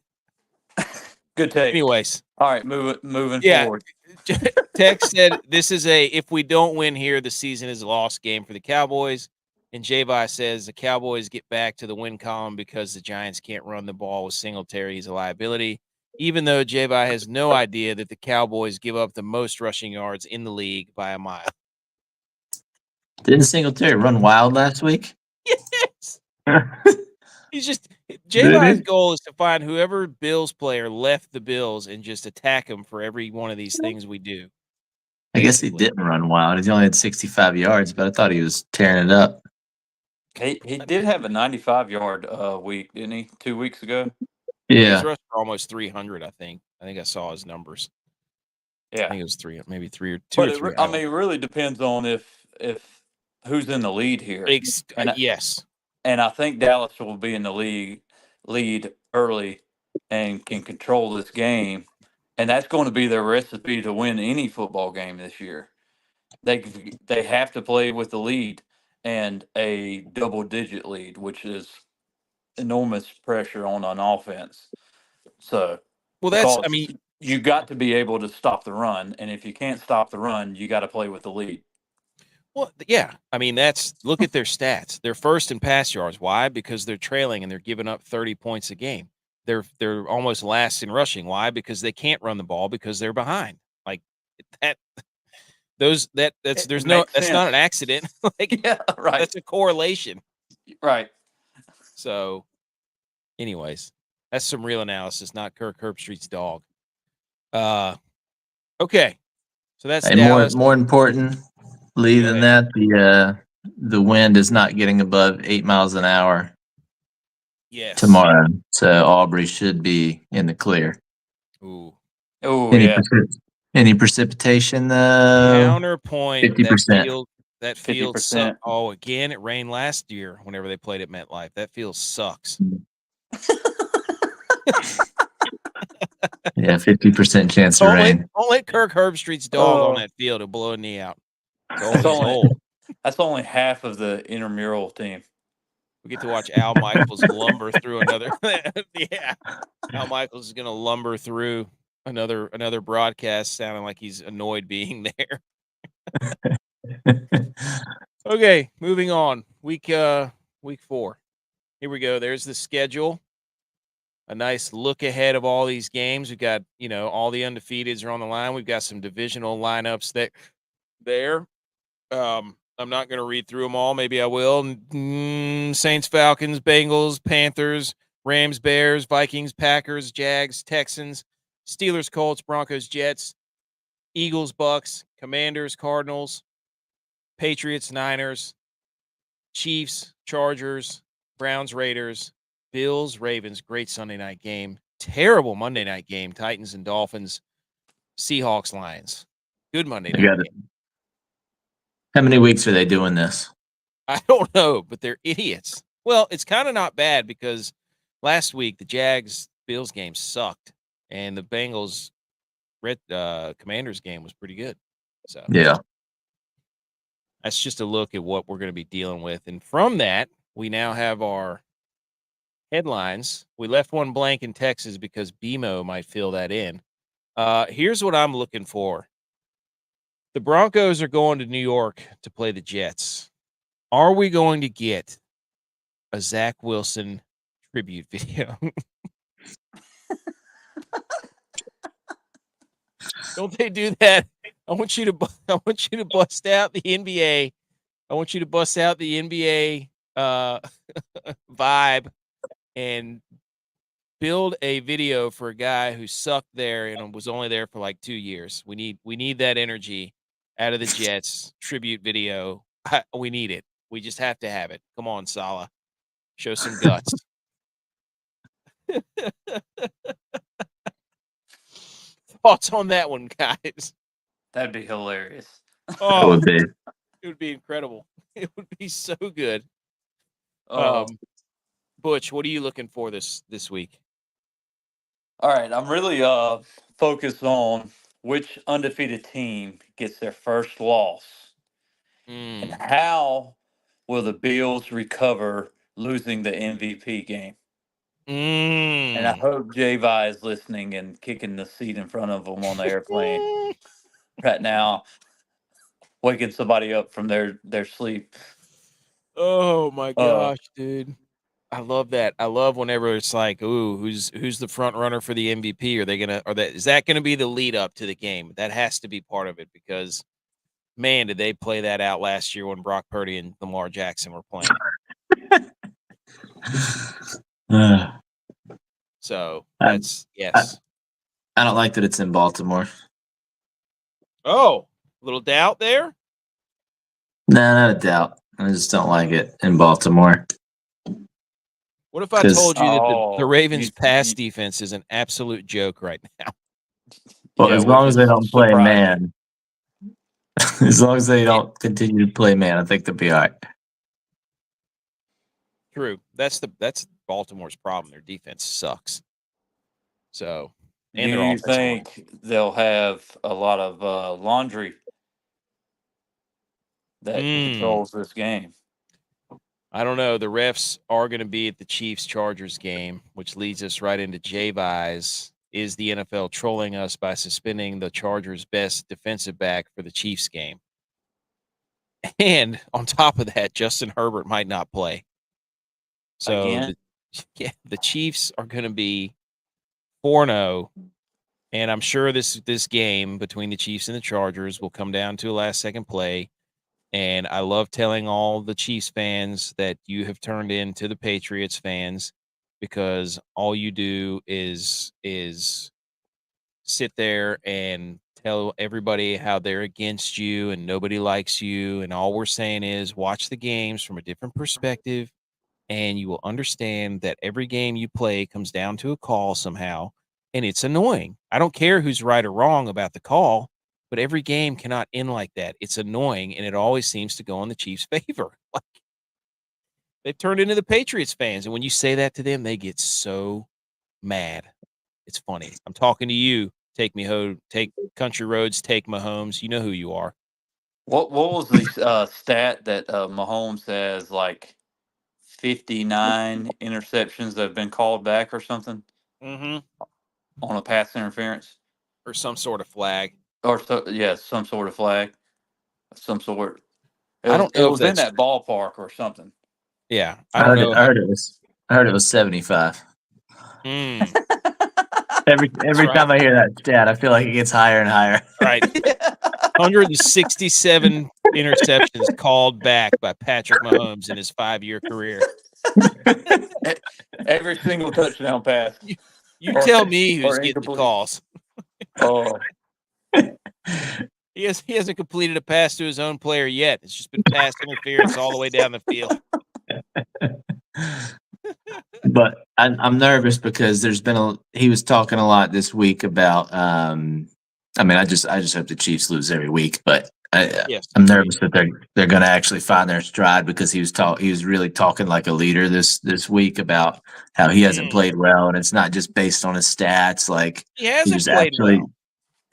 Good take. Anyways. All right, moving forward. Tex said this is if we don't win here, the season is a lost game for the Cowboys. And Javi says the Cowboys get back to the win column because the Giants can't run the ball with Singletary. He's a liability. Even though Javi has no idea that the Cowboys give up the most rushing yards in the league by a mile. Didn't Singletary run wild last week? Yes. He's just Javi's goal is to find whoever Bills player left the Bills and just attack him for every one of these things we do. I guess he didn't run wild. He only had 65 yards, but I thought he was tearing it up. He did have a 95-yard week, didn't he? 2 weeks ago. Yeah, he's rushed for almost 300. I think I saw his numbers. Yeah, I think it was 3, maybe 3 or 2 or 3. I mean, it really depends on if who's in the lead here. Yes, and I think Dallas will be in the lead early and can control this game, and that's going to be their recipe to win any football game this year. They have to play with the lead and a double-digit lead, which is enormous pressure on an offense. So, you got to be able to stop the run, and if you can't stop the run, you got to play with the lead. Well, yeah. I mean, look at their stats. They're first in pass yards. Why? Because they're trailing and they're giving up 30 points a game. They're almost last in rushing. Why? Because they can't run the ball because they're behind. Like that. That's not an accident. Yeah, right. That's a correlation. Right. So, anyways, that's some real analysis, not Kirk Herbstreit's dog. Okay. So that's Dallas. More importantly than that, the wind is not getting above 8 miles an hour. Yes. Tomorrow, so Aubrey should be in the clear. Ooh. Oh, Any precipitation though? Counterpoint. 50%. That field sucks. Oh, again, it rained last year whenever they played at MetLife. That field sucks. Yeah, 50% chance of rain. Don't let Kirk Herbstreit's dog on that field. He'll blow a knee out. That's only half of the intramural team. We get to watch Al Michaels lumber through another. Yeah, Al Michaels is going to lumber through another broadcast, sounding like he's annoyed being there. Okay, moving on. Week 4. Here we go. There's the schedule. a nice look ahead of all these games. We've got, all the undefeateds are on the line. We've got some divisional lineups there. I'm not going to read through them all. Maybe I will. Saints, Falcons, Bengals, Panthers, Rams, Bears, Vikings, Packers, Jags, Texans, Steelers, Colts, Broncos, Jets, Eagles, Bucks, Commanders, Cardinals, Patriots, Niners, Chiefs, Chargers, Browns, Raiders, Bills, Ravens. Great Sunday night game. Terrible Monday night game. Titans and Dolphins, Seahawks, Lions. Good Monday night game. How many weeks are they doing this? I don't know, but they're idiots. Well, it's kind of not bad because last week the Jags-Bills game sucked, and the Bengals Commanders game was pretty good. So Yeah. that's just a look at what we're going to be dealing with. And from that, we now have our headlines. We left one blank in Texas because BMO might fill that in. Here's what I'm looking for. The Broncos are going to New York to play the Jets. Are we going to get a Zach Wilson tribute video? Don't they do that? I want you to bust out the NBA. I want you to bust out the NBA vibe and build a video for a guy who sucked there and was only there for like 2 years. We need that energy out of the Jets tribute video. We need it. We just have to have it. Come on, Salah. Show some guts. Thoughts on that one, guys? That'd be hilarious. It would be. It would be incredible. It would be so good. Oh. Butch, what are you looking for this week? All right, I'm really focused on which undefeated team gets their first loss, and how will the Bills recover losing the MVP game. And I hope J-Vi is listening and kicking the seat in front of him on the airplane right now, waking somebody up from their sleep. Oh my gosh, dude. I love that. I love whenever it's like, ooh, who's the front runner for the MVP? Is that gonna be the lead up to the game? That has to be part of it because man, did they play that out last year when Brock Purdy and Lamar Jackson were playing. So that's yes. I don't like that it's in Baltimore. Oh, little doubt there? No, not a doubt. I just don't like it in Baltimore. What if I told you that the Ravens' pass defense is an absolute joke right now? Well, as long as they don't play man. As long as they don't continue to play man, I think they'll be all right. True. That's Baltimore's problem. Their defense sucks. So, and do you think they'll have a lot of laundry that controls this game? I don't know. The refs are going to be at the Chiefs-Chargers game, which leads us right into J-Vi's. Is the NFL trolling us by suspending the Chargers' best defensive back for the Chiefs game? And on top of that, Justin Herbert might not play. So the Chiefs are going to be 4-0, and I'm sure this game between the Chiefs and the Chargers will come down to a last-second play. And I love telling all the Chiefs fans that you have turned into the Patriots fans because all you do is sit there and tell everybody how they're against you and nobody likes you. And all we're saying is watch the games from a different perspective, and you will understand that every game you play comes down to a call somehow, and it's annoying. I don't care who's right or wrong about the call, but every game cannot end like that. It's annoying, and it always seems to go in the Chiefs' favor. Like, they've turned into the Patriots fans, and when you say that to them, they get so mad. It's funny. I'm talking to you. Take me home. Take country roads. Take Mahomes. You know who you are. What was the stat that Mahomes has like 59 interceptions that have been called back or something on a pass interference or some sort of flag or some sort of flag, some sort. I don't know it was in that ballpark or something. Yeah, I heard it was 75. Mm, Every right. time I hear that stat, I feel like it gets higher and higher. right. 167 interceptions called back by Patrick Mahomes in his 5-year career. Every single touchdown pass. You Or- tell me who's or getting the incomplete. calls. Oh, He hasn't completed a pass to his own player yet. It's just been pass interference all the way down the field. But I'm nervous because he was talking a lot this week about I mean I just hope the Chiefs lose every week, but Yes, I'm agreed. nervous that they're going to actually find their stride because he was really talking like a leader this week about how he hasn't played well, and it's not just based on his stats. Like He hasn't he's played actually,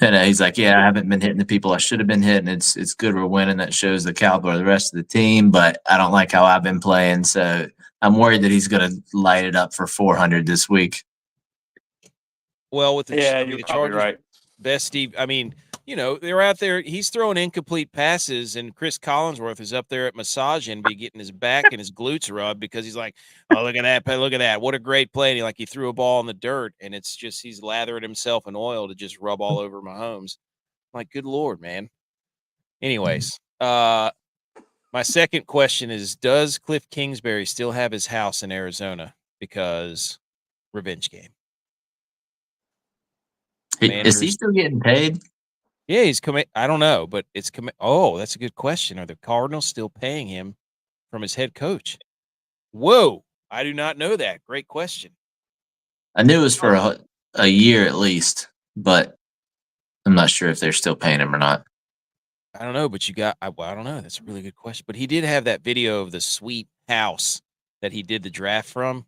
well. he's like, yeah, I haven't been hitting the people I should have been hitting. It's good we're winning. That shows the caliber of the rest of the team, but I don't like how I've been playing. So I'm worried that he's going to light it up for 400 this week. Well, with the yeah, I mean, you're the probably Chargers, right. best Steve. I mean, they're out there. He's throwing incomplete passes, and Chris Collinsworth is up there at massaging, be getting his back and his glutes rubbed because he's like, "Oh, look at that! Look at that! What a great play!" And he threw a ball in the dirt, and it's just he's lathering himself in oil to just rub all over Mahomes. I'm like, good Lord, man. Anyways, my second question is: does Cliff Kingsbury still have his house in Arizona? Because revenge game. Is he still getting paid? Yeah, he's coming. I don't know, but it's coming. Oh, that's a good question. Are the Cardinals still paying him from his head coach? Whoa, I do not know that. Great question. I knew it was for a year at least, but I'm not sure if they're still paying him or not. I don't know, but I don't know. That's a really good question. But he did have that video of the sweet house that he did the draft from,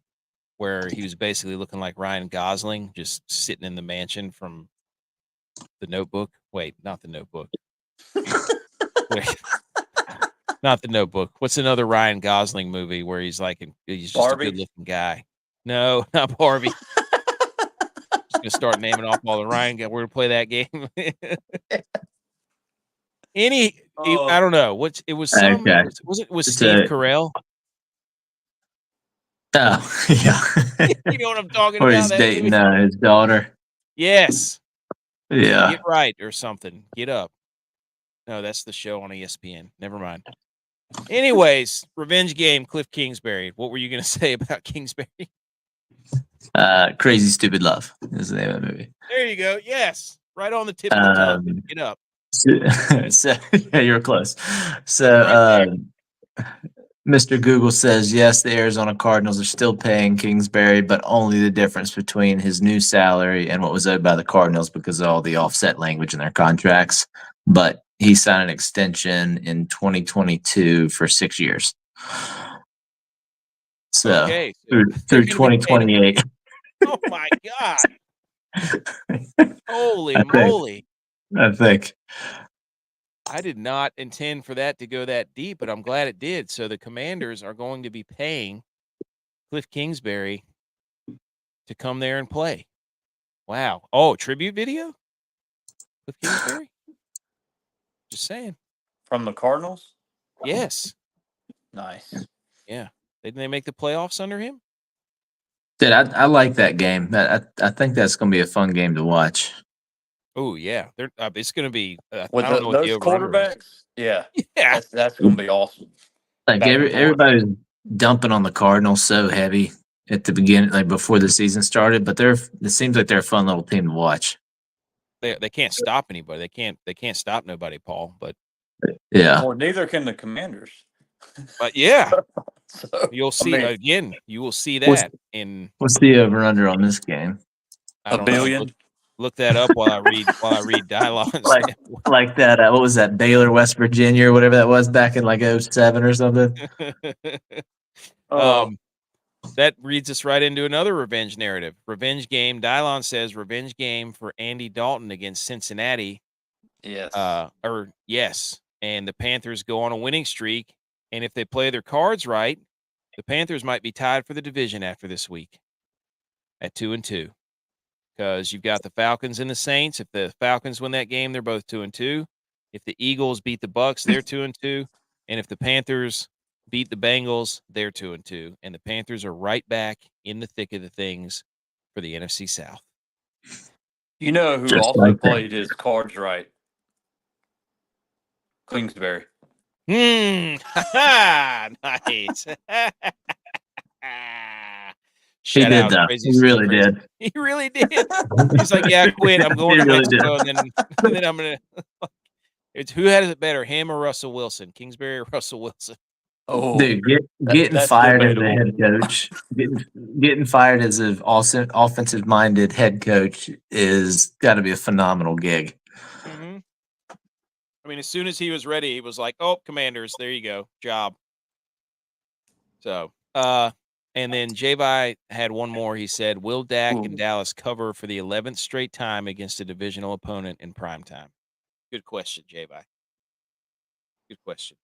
where he was basically looking like Ryan Gosling, just sitting in the mansion from The Notebook. Wait, not The Notebook. Wait, not The Notebook. What's another Ryan Gosling movie where he's just Barbie? a good-looking guy? No, not Barbie. Just gonna start naming off all the Ryan guys. We're gonna play that game. I don't know. It was some. Okay. Was It's Steve Carell? Oh, yeah. You know what I'm talking Or about? he's That dating movie? his daughter. Yes. Yeah. Get right or something. Get up. No, that's the show on ESPN. Never mind. Anyways, revenge game. Cliff Kingsbury. What were you gonna say about Kingsbury? Crazy Stupid Love is the name of the movie. There you go. Yes, right on the tip of the tongue. Get up. So yeah, you're close. So Right Mr. Google says yes, the Arizona Cardinals are still paying Kingsbury, but only the difference between his new salary and what was owed by the Cardinals because of all the offset language in their contracts. But he signed an extension in 2022 for 6 years. So Okay. through 2028. Oh my God. Holy moly. I think. I did not intend for that to go that deep, but I'm glad it did. So the Commanders are going to be paying Cliff Kingsbury to come there and play. Wow. Oh, tribute video? Cliff Kingsbury? Just saying. From the Cardinals? Yes. Nice. Yeah. Didn't they make the playoffs under him? Dude, I like that game. I think that's going to be a fun game to watch. Oh, yeah. It's going to be With I don't know what the those over-under is. quarterbacks? Yeah. Yeah. That's going to be awesome. Like Back and forth. everybody's dumping on the Cardinals so heavy at the beginning, like before the season started. But it seems like they're a fun little team to watch. They can't stop anybody. They can't stop nobody, Paul. But yeah, Well, neither can the Commanders. But yeah, So, you'll see again. You will see that What's- in what's the over under on this game? I don't $1 billion. know. Look that up while I read Dylon's. Like that. What was that? Baylor, West Virginia, or whatever that was back in like 07 or something. That reads us right into another revenge narrative. Revenge game. Dylon says revenge game for Andy Dalton against Cincinnati. Yes. Yes. And the Panthers go on a winning streak. And if they play their cards right, the Panthers might be tied for the division after this week at 2-2. Because you've got the Falcons and the Saints. If the Falcons win that game, they're both 2-2. If the Eagles beat the Bucks, they're 2-2. And if the Panthers beat the Bengals, they're 2-2. And the Panthers are right back in the thick of the things for the NFC South. You know who Just also like that. played his cards right? Kingsbury. Nice. He Shout did out, though. crazy. He really crazy. did. He really did. He's like, yeah, I quit. I'm going He to really Mexico, did. and then I'm gonna. It's who has it better, him or Russell Wilson? Kingsbury or Russell Wilson? Oh, Dude, getting that's fired as a debatable. head coach, getting fired as an offensive minded head coach is got to be a phenomenal gig. Mm-hmm. I mean, as soon as he was ready, he was like, "Oh, Commanders, there you go, job." So, and then J-Vi had one more. He said, "Will Dak and Dallas cover for the 11th straight time against a divisional opponent in primetime?" Good question, J-Vi. Good question.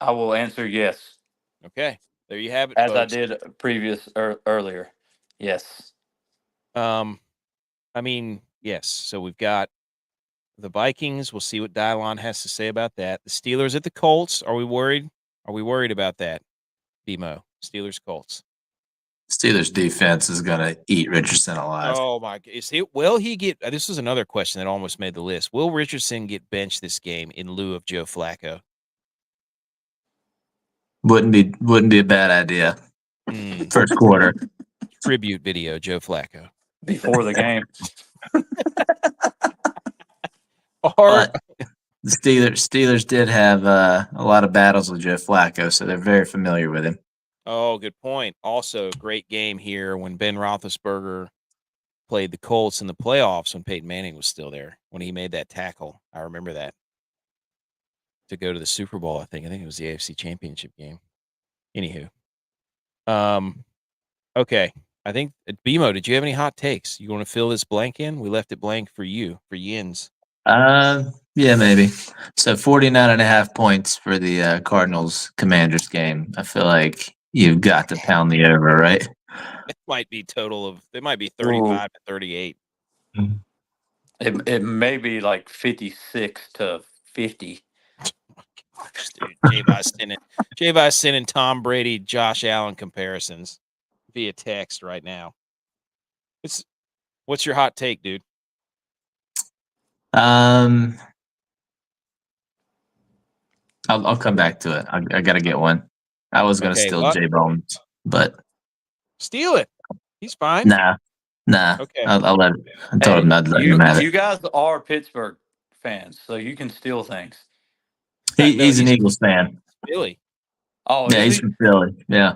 I will answer yes, Okay, there you have it, as folks. I did earlier. Yes. I mean, yes. So we've got the Vikings. We'll see what Dylon has to say about that. The Steelers at the Colts. Are we worried? Are we worried about that, BMO? Steelers, Colts. Steelers defense is going to eat Richardson alive. Oh my! Will he get? This was another question that almost made the list. Will Richardson get benched this game in lieu of Joe Flacco? Wouldn't be a bad idea. First quarter. Tribute video, Joe Flacco. Before the game. But the Steelers did have a lot of battles with Joe Flacco, so they're very familiar with him. Oh, good point. Also, great game here when Ben Roethlisberger played the Colts in the playoffs when Peyton Manning was still there, when he made that tackle. I remember that. To go to the Super Bowl, I think it was the AFC Championship game. Anywho. Okay. I think, BMO, did you have any hot takes? You want to fill this blank in? We left it blank for you, for Yins. Yeah, maybe. So 49.5 points for the Cardinals Commanders game. I feel like you've got to pound the over, right? It might be 35 to 38. It may be like 56 to 50. Gosh, dude. J-Vi's sending Tom Brady, Josh Allen comparisons via text right now. What's your hot take, dude? I'll come back to it. I got to get one. I was going to steal J Bones, but steal it. He's fine. Nah. Okay. I'll let. I told him not to let him have it. You guys are Pittsburgh fans, so you can steal things. He's an Eagles fan. Philly. Oh, yeah, he's from Philly. Yeah.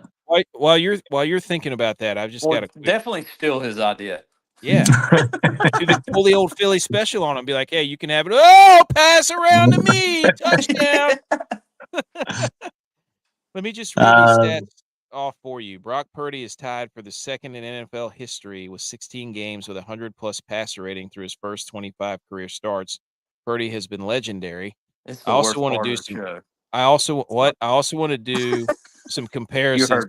While you're thinking about that, I've just got to definitely steal his idea. Yeah. Pull the old Philly special on him. Be like, hey, you can have it. Oh, pass around to me. Touchdown. Let me just read these stats off for you. Brock Purdy is tied for the second in NFL history with 16 games with 100-plus passer rating through his first 25 career starts. Purdy has been legendary. I also want to do some comparisons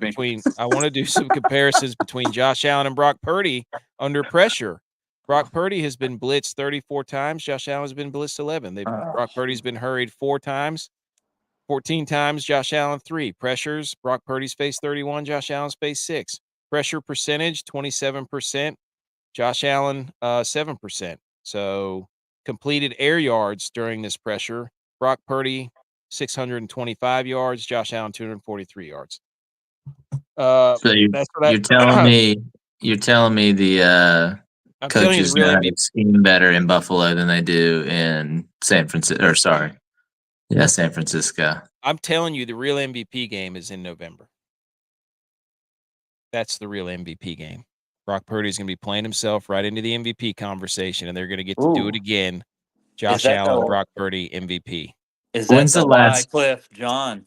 between Josh Allen and Brock Purdy under pressure. Brock Purdy has been blitzed 34 times. Josh Allen has been blitzed 11. Brock Purdy's been hurried 4 times. 14 times, Josh Allen 3. Pressures, Brock Purdy's faced 31, Josh Allen's faced 6. Pressure percentage, 27%. Josh Allen, 7%. So completed air yards during this pressure, Brock Purdy, 625 yards, Josh Allen, 243 yards. So you're telling me the coaches know how to scheme better in Buffalo than they do in San Francisco. San Francisco. I'm telling you, the real MVP game is in November. That's the real MVP game. Brock Purdy's going to be playing himself right into the MVP conversation, and they're going to get to do it again. Josh Allen, Brock Purdy, MVP. Is that the Wycliffe John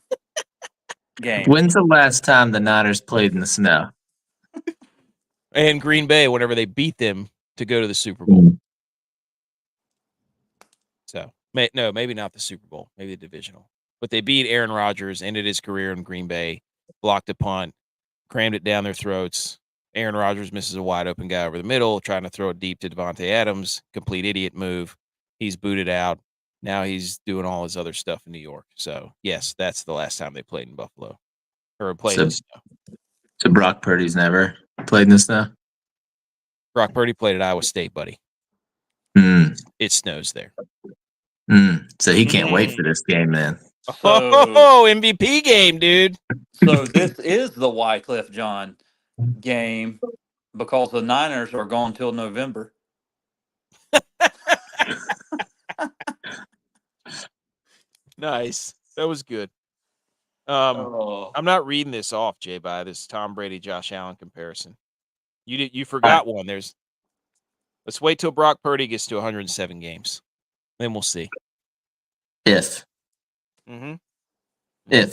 game? When's the last time the Niners played in the snow? And Green Bay, whenever they beat them to go to the Super Bowl. So, no, maybe not the Super Bowl, maybe the divisional. But they beat Aaron Rodgers, ended his career in Green Bay, blocked a punt, crammed it down their throats. Aaron Rodgers misses a wide open guy over the middle, trying to throw it deep to Devontae Adams. Complete idiot move. He's booted out. Now he's doing all his other stuff in New York. So, yes, that's the last time they played in Buffalo. Or played in the snow. So Brock Purdy's never played in the snow? Brock Purdy played at Iowa State, buddy. Mm, It snows there. so he can't wait for this game, then. Oh, MVP game, dude. So this is the Wycliffe John game because the Niners are gone till November. Nice. That was good. Oh. I'm not reading this off, Jay, by this Tom Brady Josh Allen comparison. You forgot one. Let's wait till Brock Purdy gets to 107 games. Then we'll see. If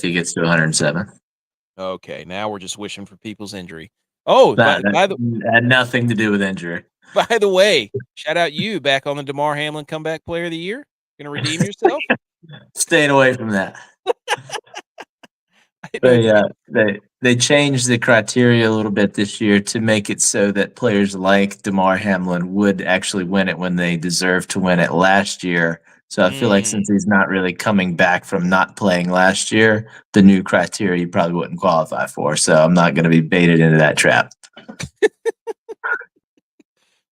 he gets to 107. Okay, now we're just wishing for people's injury. Oh, That had nothing to do with injury. by the way, shout out you back on the DeMar Hamlin Comeback Player of the Year. Gonna redeem yourself? Staying away from that. They changed the criteria a little bit this year to make it so that players like DeMar Hamlin would actually win it when they deserved to win it last year. So I feel like since he's not really coming back from not playing last year, the new criteria you probably wouldn't qualify for. So I'm not going to be baited into that trap.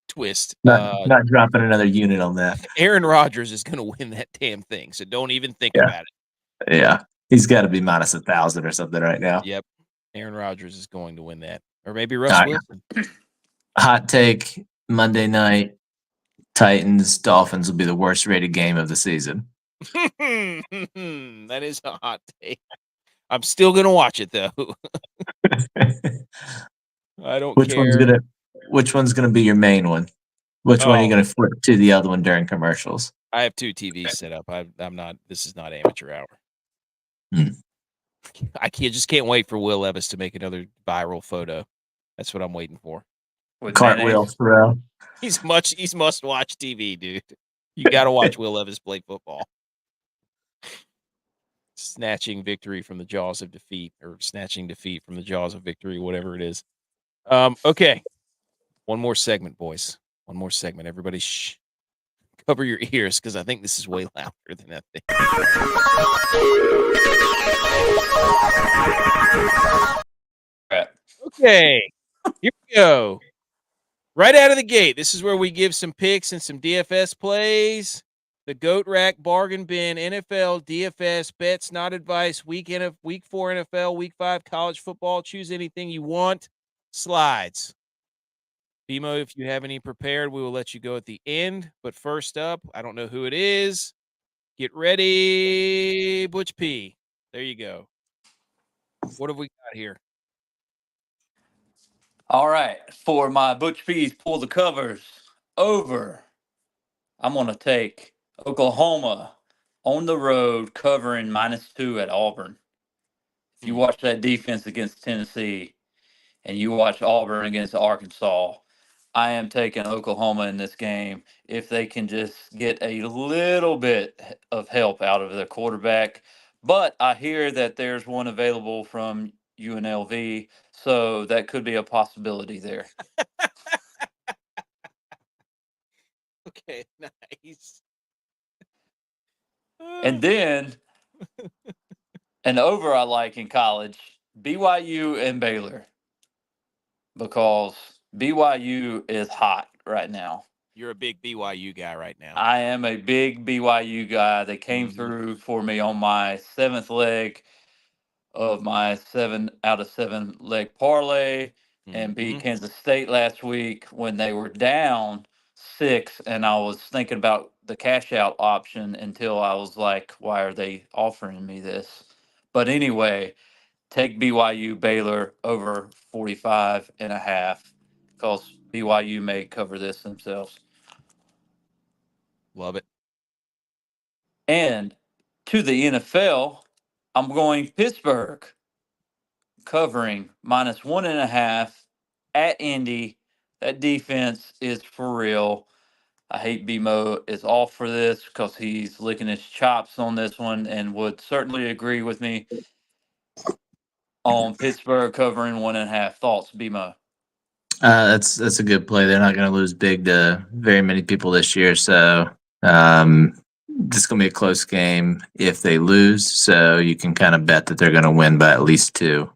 Twist. Not dropping another unit on that. Aaron Rodgers is going to win that damn thing, so don't even think about it. Yeah. He's got to be minus 1,000 or something right now. Yep. Aaron Rodgers is going to win that. Or maybe Russ Wilson. Hot take, Monday night, Titans, Dolphins will be the worst rated game of the season. That is a hot take. I'm still going to watch it, though. I don't care. Which one's gonna be your main one? Which one are you gonna flip to the other one during commercials? I have 2 TVs set up. I'm not. This is not amateur hour. I can't wait for Will Levis to make another viral photo. That's what I'm waiting for. With Cartwheel throw. He's must watch TV, dude. You got to watch Will Levis play football. Snatching victory from the jaws of defeat, or snatching defeat from the jaws of victory, whatever it is. Okay. One more segment, boys. One more segment. Everybody cover your ears because I think this is way louder than that thing. Okay. Here we go. Right out of the gate, this is where we give some picks and some DFS plays. The Goat Rack Bargain Bin, NFL, DFS, bets, not advice, week 4 NFL, week 5 college football. Choose anything you want. Slides. BMO, if you have any prepared, we will let you go at the end. But first up, I don't know who it is. Get ready, Butch P. There you go. What have we got here? All right. For my Butch P's pull the covers over, I'm going to take Oklahoma on the road covering -2 at Auburn. If you watch that defense against Tennessee and you watch Auburn against Arkansas, I am taking Oklahoma in this game if they can just get a little bit of help out of their quarterback. But I hear that there's one available from UNLV, so that could be a possibility there. Okay, nice. And then an over I like in college, BYU and Baylor, because BYU is hot right now. You're a big BYU guy right now. I am a big BYU guy. They came through for me on my 7th leg of my 7 out of 7 leg parlay and beat Kansas State last week when they were down 6. And I was thinking about the cash out option until I was like, why are they offering me this? But anyway, take BYU Baylor over 45.5 because BYU may cover this themselves. Love it. And to the NFL, I'm going Pittsburgh covering -1.5 at Indy. That defense is for real. I hate BMO is off for this because he's licking his chops on this one and would certainly agree with me on Pittsburgh covering 1.5. Thoughts, BMO? That's a good play. They're not going to lose big to very many people this year, so this is going to be a close game if they lose. So you can kind of bet that they're going to win by at least 2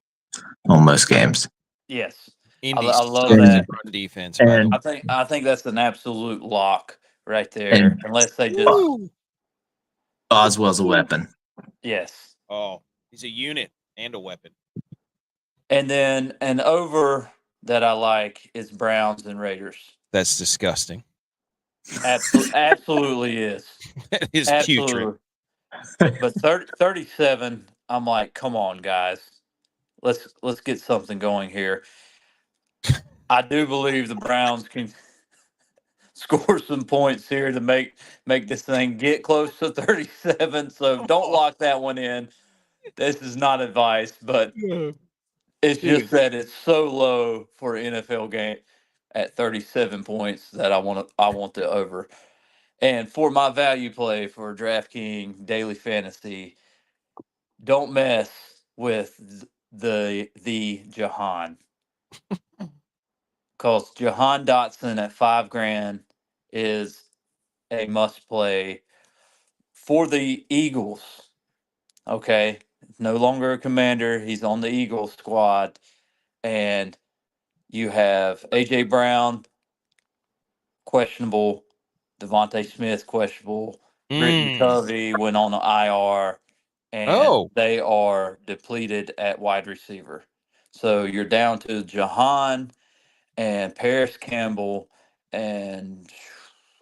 on most games. Yes. Indy I love sucks that. at run defense, by the way. And I think that's an absolute lock right there. And- Unless they just Woo! Boswell's a weapon. yes. Oh, he's a unit and a weapon. And then an over that I like is Browns and Raiders. That's disgusting. Absolutely is. That is putrid. Absolutely. But 37, I'm like, come on, guys. Let's get something going here. I do believe the Browns can score some points here to make this thing get close to 37. So don't lock that one in. This is not advice, but it's just Dude. that it's so low for an NFL game at 37 points that I want the over. And for my value play for DraftKings Daily Fantasy, don't mess with the Jahan. Because Jahan Dotson at $5,000 is a must play for the Eagles. Okay. No longer a commander. He's on the Eagles squad. And you have A.J. Brown, questionable. Devontae Smith, questionable. Brittany Covey went on the IR. And they are depleted at wide receiver. So you're down to Jahan and Paris Campbell and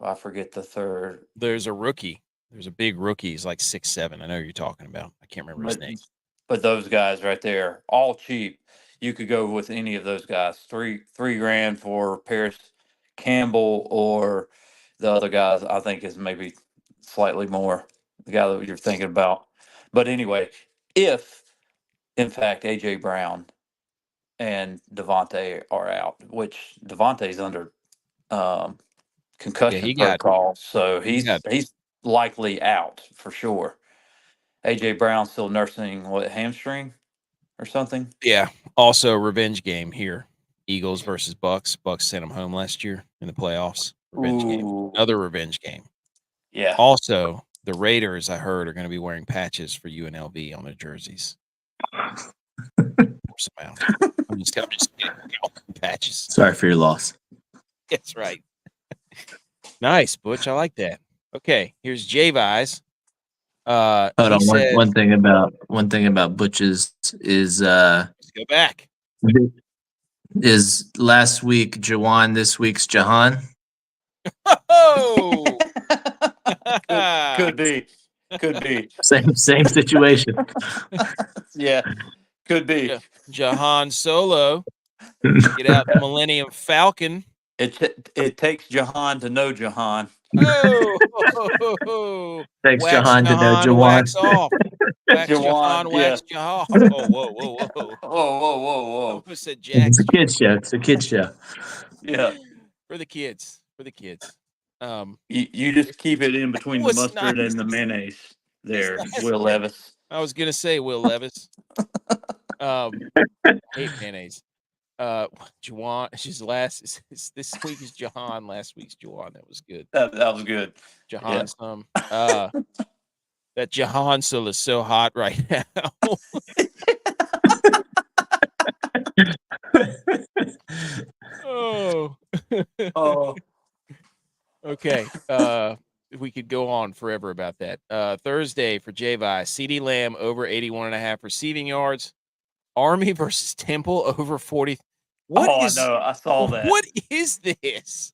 I forget the third. There's a rookie. There's a big rookie. He's like 6'7". I know who you're talking about. I can't remember his name. But those guys right there, all cheap. You could go with any of those guys. $3,000 for Paris Campbell or the other guys. I think is maybe slightly more. The guy that you're thinking about. But anyway, if in fact AJ Brown and Devontae are out, which Devontae's under concussion he got- protocol, so he he's got- likely out for sure. AJ Brown still nursing what, hamstring or something? Yeah. Also, revenge game here. Eagles versus Bucks. Bucks sent him home last year in the playoffs. Revenge game. Ooh. Another revenge game. Yeah. Also, the Raiders, I heard, are going to be wearing patches for UNLV on their jerseys. Force them out. I'm just patches. Sorry for your loss. That's right. Nice, Butch. I like that. Okay, here's J-Vise. Hold on. One thing about Butch's is Let's go back. Is last week Jawan, this week's Jahan? Oh, Could be. Same situation. Yeah, could be. Yeah. Jahan Solo. Get out the Millennium Falcon. It takes Jahan to know Jahan. Oh, Thanks, wax Jahan, to know Jawan. wax off. Wax Jawan, Jahan, wax Jahan. Oh, whoa. Whoa. Almost said Jags. It's a kid show. It's a kid show. Yeah. For the kids. You just keep it in between the What's mustard nice- and the mayonnaise there, It's nice. Will Levis. I was gonna say Will Levis. Hate mayonnaise. Jawan. This week is Jahan. Last week's Jawan. That was good. That was good. Jahan some. That Jahan Sul is so hot right now. Oh. Okay. We could go on forever about that. Thursday for J-Vi, CeeDee Lamb over 81.5 receiving yards. Army versus Temple over 40. I know. I saw that. What is this?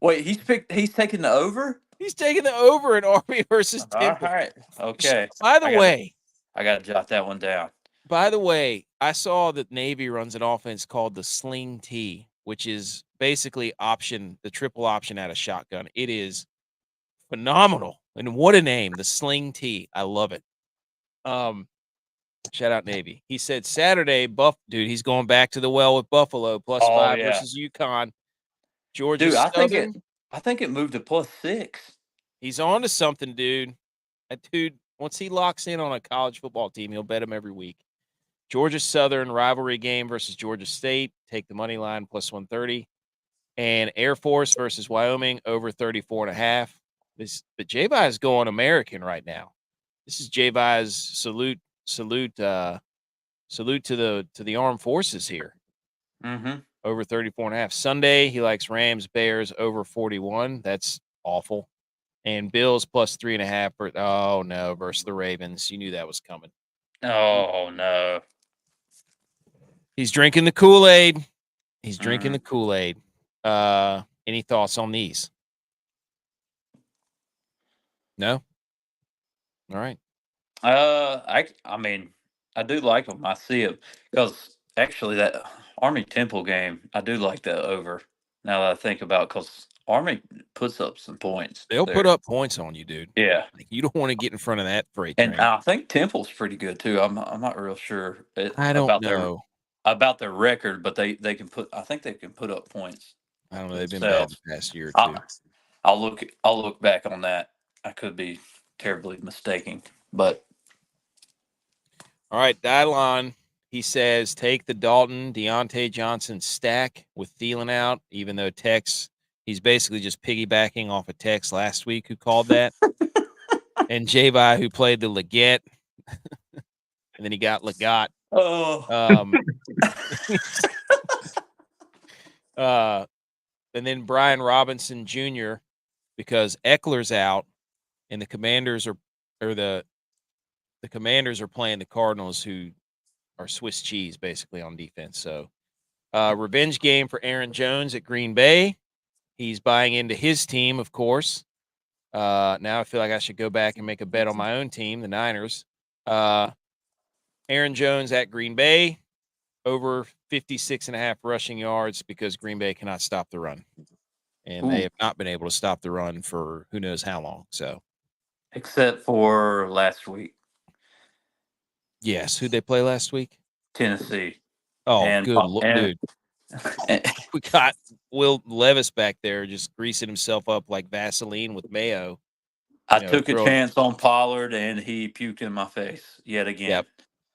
Wait, he's taking the over? He's taking the over in Army versus Temple. All right. Okay. By the way, I got to jot that one down. By the way, I saw that Navy runs an offense called the Sling T, which is basically the triple option out of shotgun. It is phenomenal. And what a name, the Sling T. I love it. Shout out Navy. He said Saturday, dude, he's going back to the well with Buffalo +5 versus UConn. Georgia Dude, Southern. I think it moved to +6. He's on to something, dude. That dude, once he locks in on a college football team, he'll bet him every week. Georgia Southern rivalry game versus Georgia State. Take the money line +130. And Air Force versus Wyoming over 34.5. But J-Vi is going American right now. This is J-Vi's salute to the armed forces here. Mm-hmm. over 34.5. Sunday, he likes Rams, Bears over 41. That's awful. And Bills plus 3.5. Oh, no, versus the Ravens. You knew that was coming. Oh, no. He's drinking the Kool-Aid. He's drinking the Kool-Aid. Any thoughts on these? No? All right. I mean, I do like them. I see it because actually that Army Temple game, I do like that over. Now that I think about, because Army puts up some points. They'll there. put up points on you, dude. Yeah, Like, you don't want to get in front of that freight and train. I think Temple's pretty good too. I'm not real sure I don't about know. about their record, but they can put. I think they can put up points. I don't know. They've been bad the past year or two. I'll look back on that. I could be terribly mistaken, but All right, Dylon, he says take the Dalton Deontay Johnson stack with Thielen out, even though Tex, he's basically just piggybacking off of Tex last week who called that. And Javi, who played the Leggett. And then he got Leggett. And then Brian Robinson Jr., because Eckler's out and the Commanders are the Commanders are playing the Cardinals, who are Swiss cheese basically on defense. So revenge game for Aaron Jones at Green Bay. He's buying into his team, of course. Now I feel like I should go back and make a bet on my own team, the Niners. Aaron Jones at Green Bay, over 56.5 rushing yards, because Green Bay cannot stop the run. And they have not been able to stop the run for who knows how long. So, except for last week. Yes. Who'd they play last week? Tennessee. Oh, and, good dude. We got Will Levis back there just greasing himself up like Vaseline with mayo. I took a chance on Pollard, and he puked in my face yet again. Yep.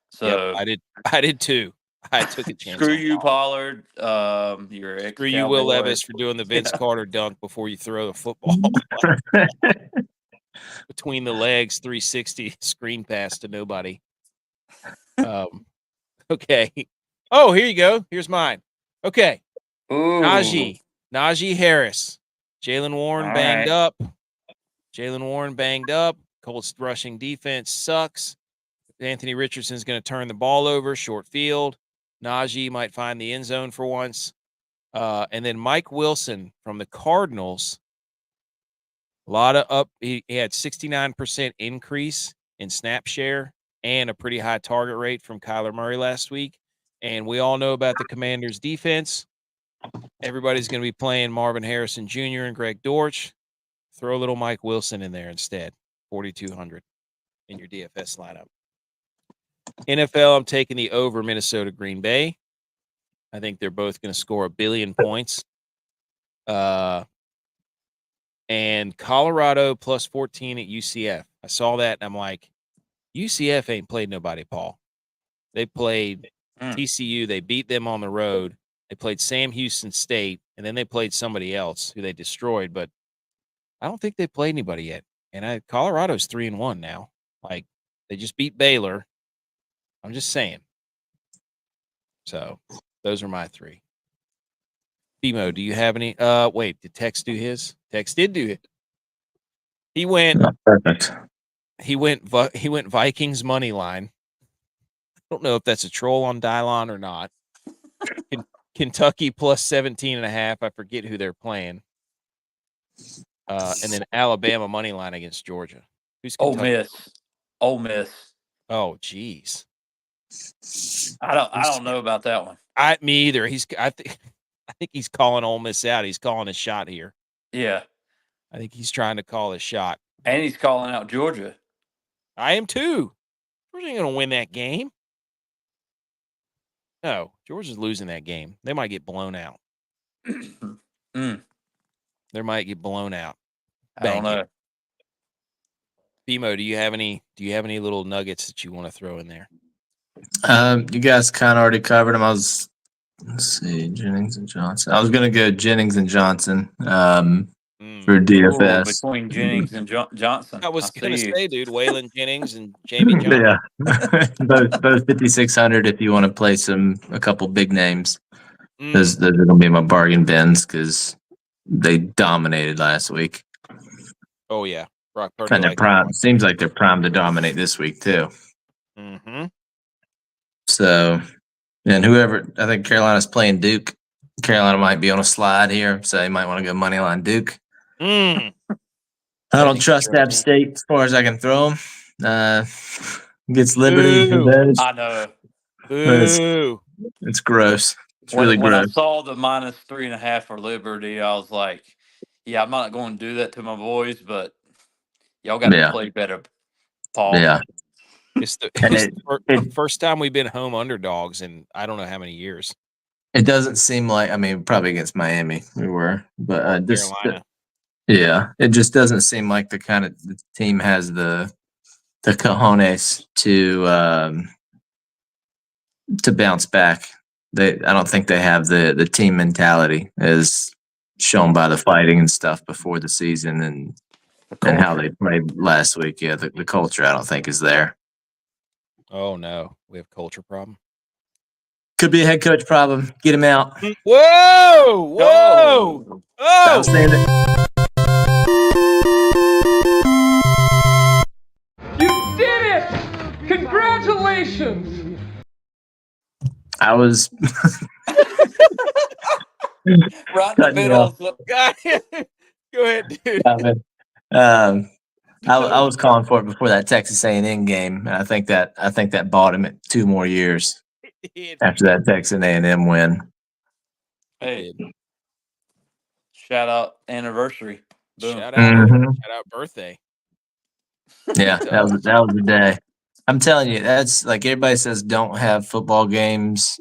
So yep, I did too. I took a chance. Screw you, Pollard. You're ex. Screw you, Will Levis, for doing the Vince Carter dunk before you throw the football. Between the legs, 360 screen pass to nobody. Okay. Oh, here you go. Here's mine. Okay. Najee Harris. Jaylen Warren banged up. Colts rushing defense sucks. Anthony Richardson's going to turn the ball over, short field. Najee might find the end zone for once. And then Mike Wilson from the Cardinals. A lot of up. He had 69% increase in snap share and a pretty high target rate from Kyler Murray last week. And we all know about the Commanders' defense. Everybody's going to be playing Marvin Harrison Jr. and Greg Dortch. Throw a little Mike Wilson in there instead. 4,200 in your DFS lineup. NFL, I'm taking the over Minnesota Green Bay. I think they're both going to score 1 billion points. And Colorado plus 14 at UCF. I saw that and I'm like, UCF ain't played nobody, Paul. They played TCU. They beat them on the road. They played Sam Houston State, and then they played somebody else who they destroyed. But I don't think they played anybody yet. And Colorado's 3-1 now. Like, they just beat Baylor. I'm just saying. So those are my three. BMO, do you have any? Wait, did Tex do his? Tex did do it. He went. Perfect. He went Vikings money line. I don't know if that's a troll on Dylon or not. Kentucky plus 17.5. I forget who they're playing. And then Alabama money line against Georgia. Who's Kentucky? Ole Miss. Oh, geez. I don't know about that one. Me either. I think he's calling Ole Miss out. He's calling his shot here. Yeah. I think he's trying to call his shot. And he's calling out Georgia. I am too. Georgia ain't going to win that game. No, Georgia's losing that game. They might get blown out. They might get blown out. I don't know. BMO, do you have any little nuggets that you want to throw in there? You guys kind of already covered them. Let's see, Jennings and Johnson. I was going to go Jennings and Johnson for DFS. Ooh, between Jennings and Johnson. I was going to say, dude, Waylon Jennings and Jamie Johnson. Yeah, both 5,600 if you want to play a couple big names. Those are going to be my bargain bins because they dominated last week. Oh yeah, Brock Purdy. And they're prime. Seems like they're primed to dominate this week too. Mm-hmm. So, and whoever, I think Carolina's playing Duke. Carolina might be on a slide here, so you might want to go money line Duke. I don't trust App State as far as I can throw them. Gets Liberty. I know. It's gross. It's really When I gross. saw the -3.5 for Liberty, I was like, yeah, I'm not going to do that to my boys, but y'all got to play better, Paul. Yeah. It's the first time we've been home underdogs in I don't know how many years. It doesn't seem like, I mean, probably against Miami we were, but Carolina. Yeah, it just doesn't seem like the kind of the team has the cojones to bounce back. I don't think they have the team mentality as shown by the fighting and stuff before the season and how they played last week. Yeah, the culture I don't think is there. Oh no, we have culture problem. Could be a head coach problem. Get him out. Whoa! Oh! I was saying that. You did it! Congratulations! Right in the middle. Go ahead, dude. I was calling for it before that Texas A&M game, and I think that bought him 2 more years after that Texas A&M win. Hey, shout out anniversary! Boom. Shout out birthday. Yeah, that was the day. I'm telling you, that's like everybody says don't have football games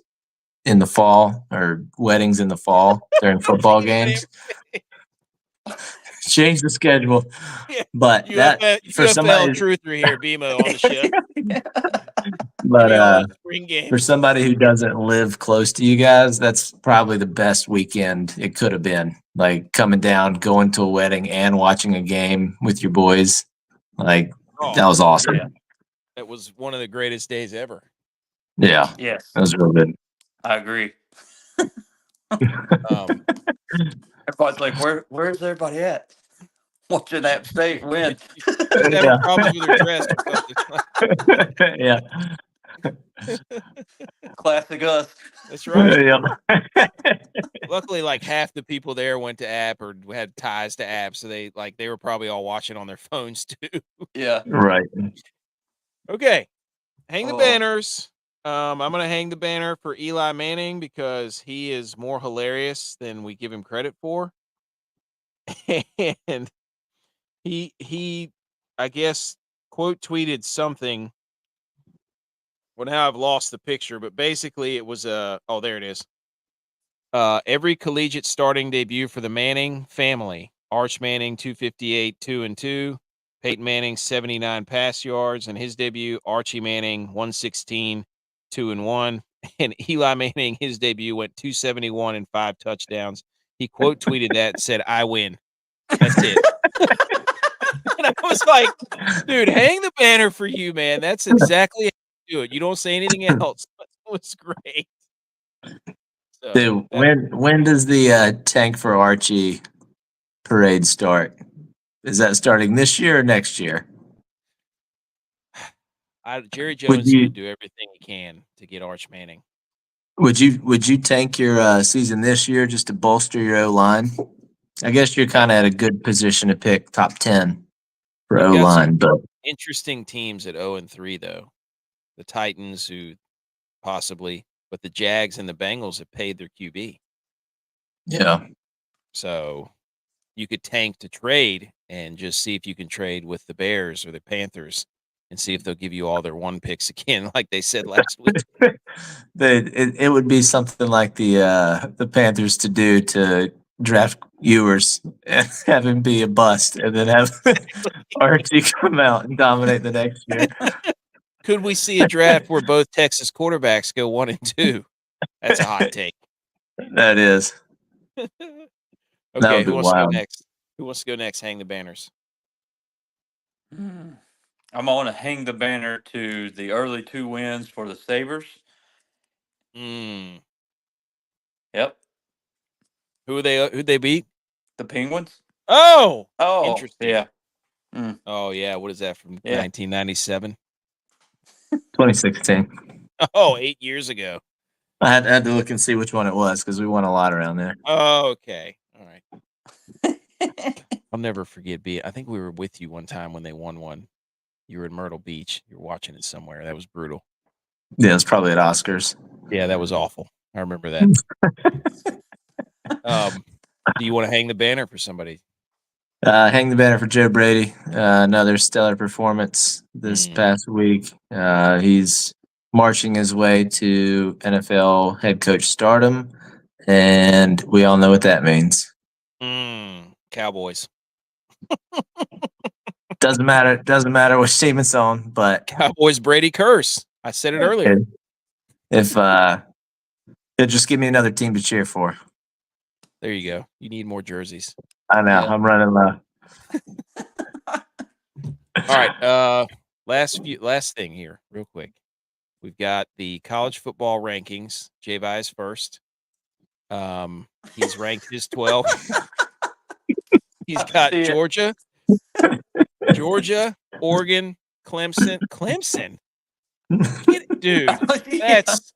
in the fall or weddings in the fall during football games. Change the schedule. But for somebody truther here, BMO on the show. But for somebody who doesn't live close to you guys, that's probably the best weekend it could have been. Like coming down, going to a wedding, and watching a game with your boys. Like that was awesome. Yeah. That was one of the greatest days ever. Yeah. Yes. That was real good. I agree. Everybody's like, where's everybody at? Watching App State win. Having problems with their dress or something. Yeah. Classic us. That's right. Yeah. Luckily, like half the people there went to App or had ties to App, so they were probably all watching on their phones too. Yeah. Right. Okay. Hang the banners. I'm gonna hang the banner for Eli Manning because he is more hilarious than we give him credit for. And he I guess quote tweeted something. Well, now I've lost the picture, but basically it was there it is. Every collegiate starting debut for the Manning family. Arch Manning 258, 2-2. Peyton Manning 79 pass yards, and his debut, Archie Manning 116, 2-1. And Eli Manning, his debut went 271 and 5 touchdowns. He quote tweeted that and said, "I win." That's it. And I was like, dude, hang the banner for you, man. That's exactly how you do it. You don't say anything else. It was great. So, dude, when does the Tank for Archie parade start? Is that starting this year or next year? Jerry Jones would do everything he can to get Arch Manning. Would you tank your season this year just to bolster your O-line? I guess you're kind of at a good position to pick top 10 for O-line, but interesting teams at 0-3 though. The Titans, who possibly, but the Jags and the Bengals have paid their QB. Yeah. So you could tank to trade and just see if you can trade with the Bears or the Panthers and see if they'll give you all their 1 picks again, like they said last week. It would be something like the Panthers to do to draft Ewers and have him be a bust and then have Archie come out and dominate the next year. Could we see a draft where both Texas quarterbacks go 1 and 2? That's a hot take. That is. Okay, who wants to go next? Who wants to go next? Hang the banners. I'm going to hang the banner to the early 2 wins for the Sabres. Yep. Who'd they beat? The Penguins. Oh, Oh, interesting. yeah. Oh, yeah. What is that from Yeah. 1997? 2016. Oh, 8 years ago. I had to look and see which one it was because we won a lot around there. Oh, okay. All right. I'll never forget I think we were with you one time when they won one. You were in Myrtle Beach. You were watching it somewhere. That was brutal. Yeah, it was probably at Oscars. Yeah, that was awful. I remember that. Do you want to hang the banner for somebody? Hang the banner for Joe Brady. Another stellar performance this past week. He's marching his way to NFL head coach stardom, and we all know what that means. Cowboys. Doesn't matter which team it's on, but Cowboys Brady curse. I said it earlier. If just give me another team to cheer for. There you go. You need more jerseys. I know. Yeah. I'm running low. All right. Last thing here, real quick. We've got the college football rankings. J-Vi is first. He's ranked his 12. He's got Georgia, Oregon, Clemson. Dude, that's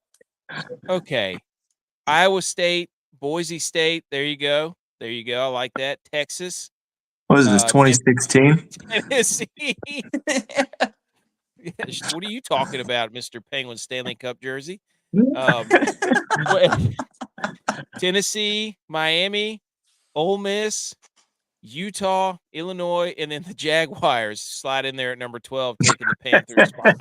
okay. Iowa State, Boise State. There you go. I like that. Texas. What is this, 2016? Tennessee. What are you talking about, Mr. Penguin Stanley Cup jersey? Tennessee, Miami, Ole Miss, Utah, Illinois, and then the Jaguars slide in there at number 12, taking the Panthers spot.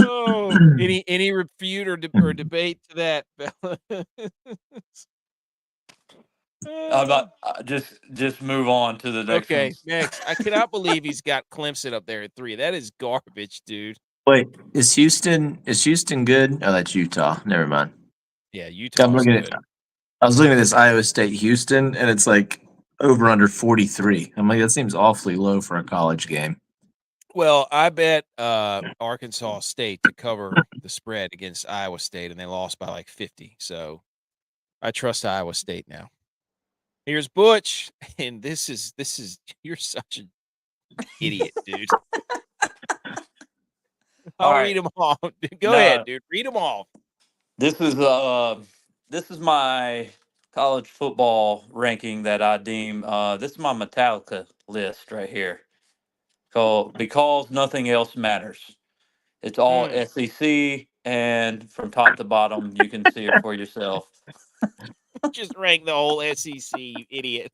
Oh, any refute or debate to that? I'm not. Just move on to the next. Okay, ones. next. I cannot believe he's got Clemson up there at 3. That is garbage, dude. Wait, is Houston good? Oh, that's Utah. Never mind. Yeah, Utah. I was looking at this Iowa State Houston, and it's like over under 43. I'm like, that seems awfully low for a college game. Well, I bet Arkansas State to cover the spread against Iowa State, and they lost by like 50. So I trust Iowa State now. Here's Butch, and this is you're such an idiot, dude. I'll read them off. Go ahead, dude. Read them off. This is my college football ranking that I deem. This is my Metallica list right here. Called Because Nothing Else Matters. It's all SEC, and from top to bottom, you can see it for yourself. Just rank the whole SEC, you idiot.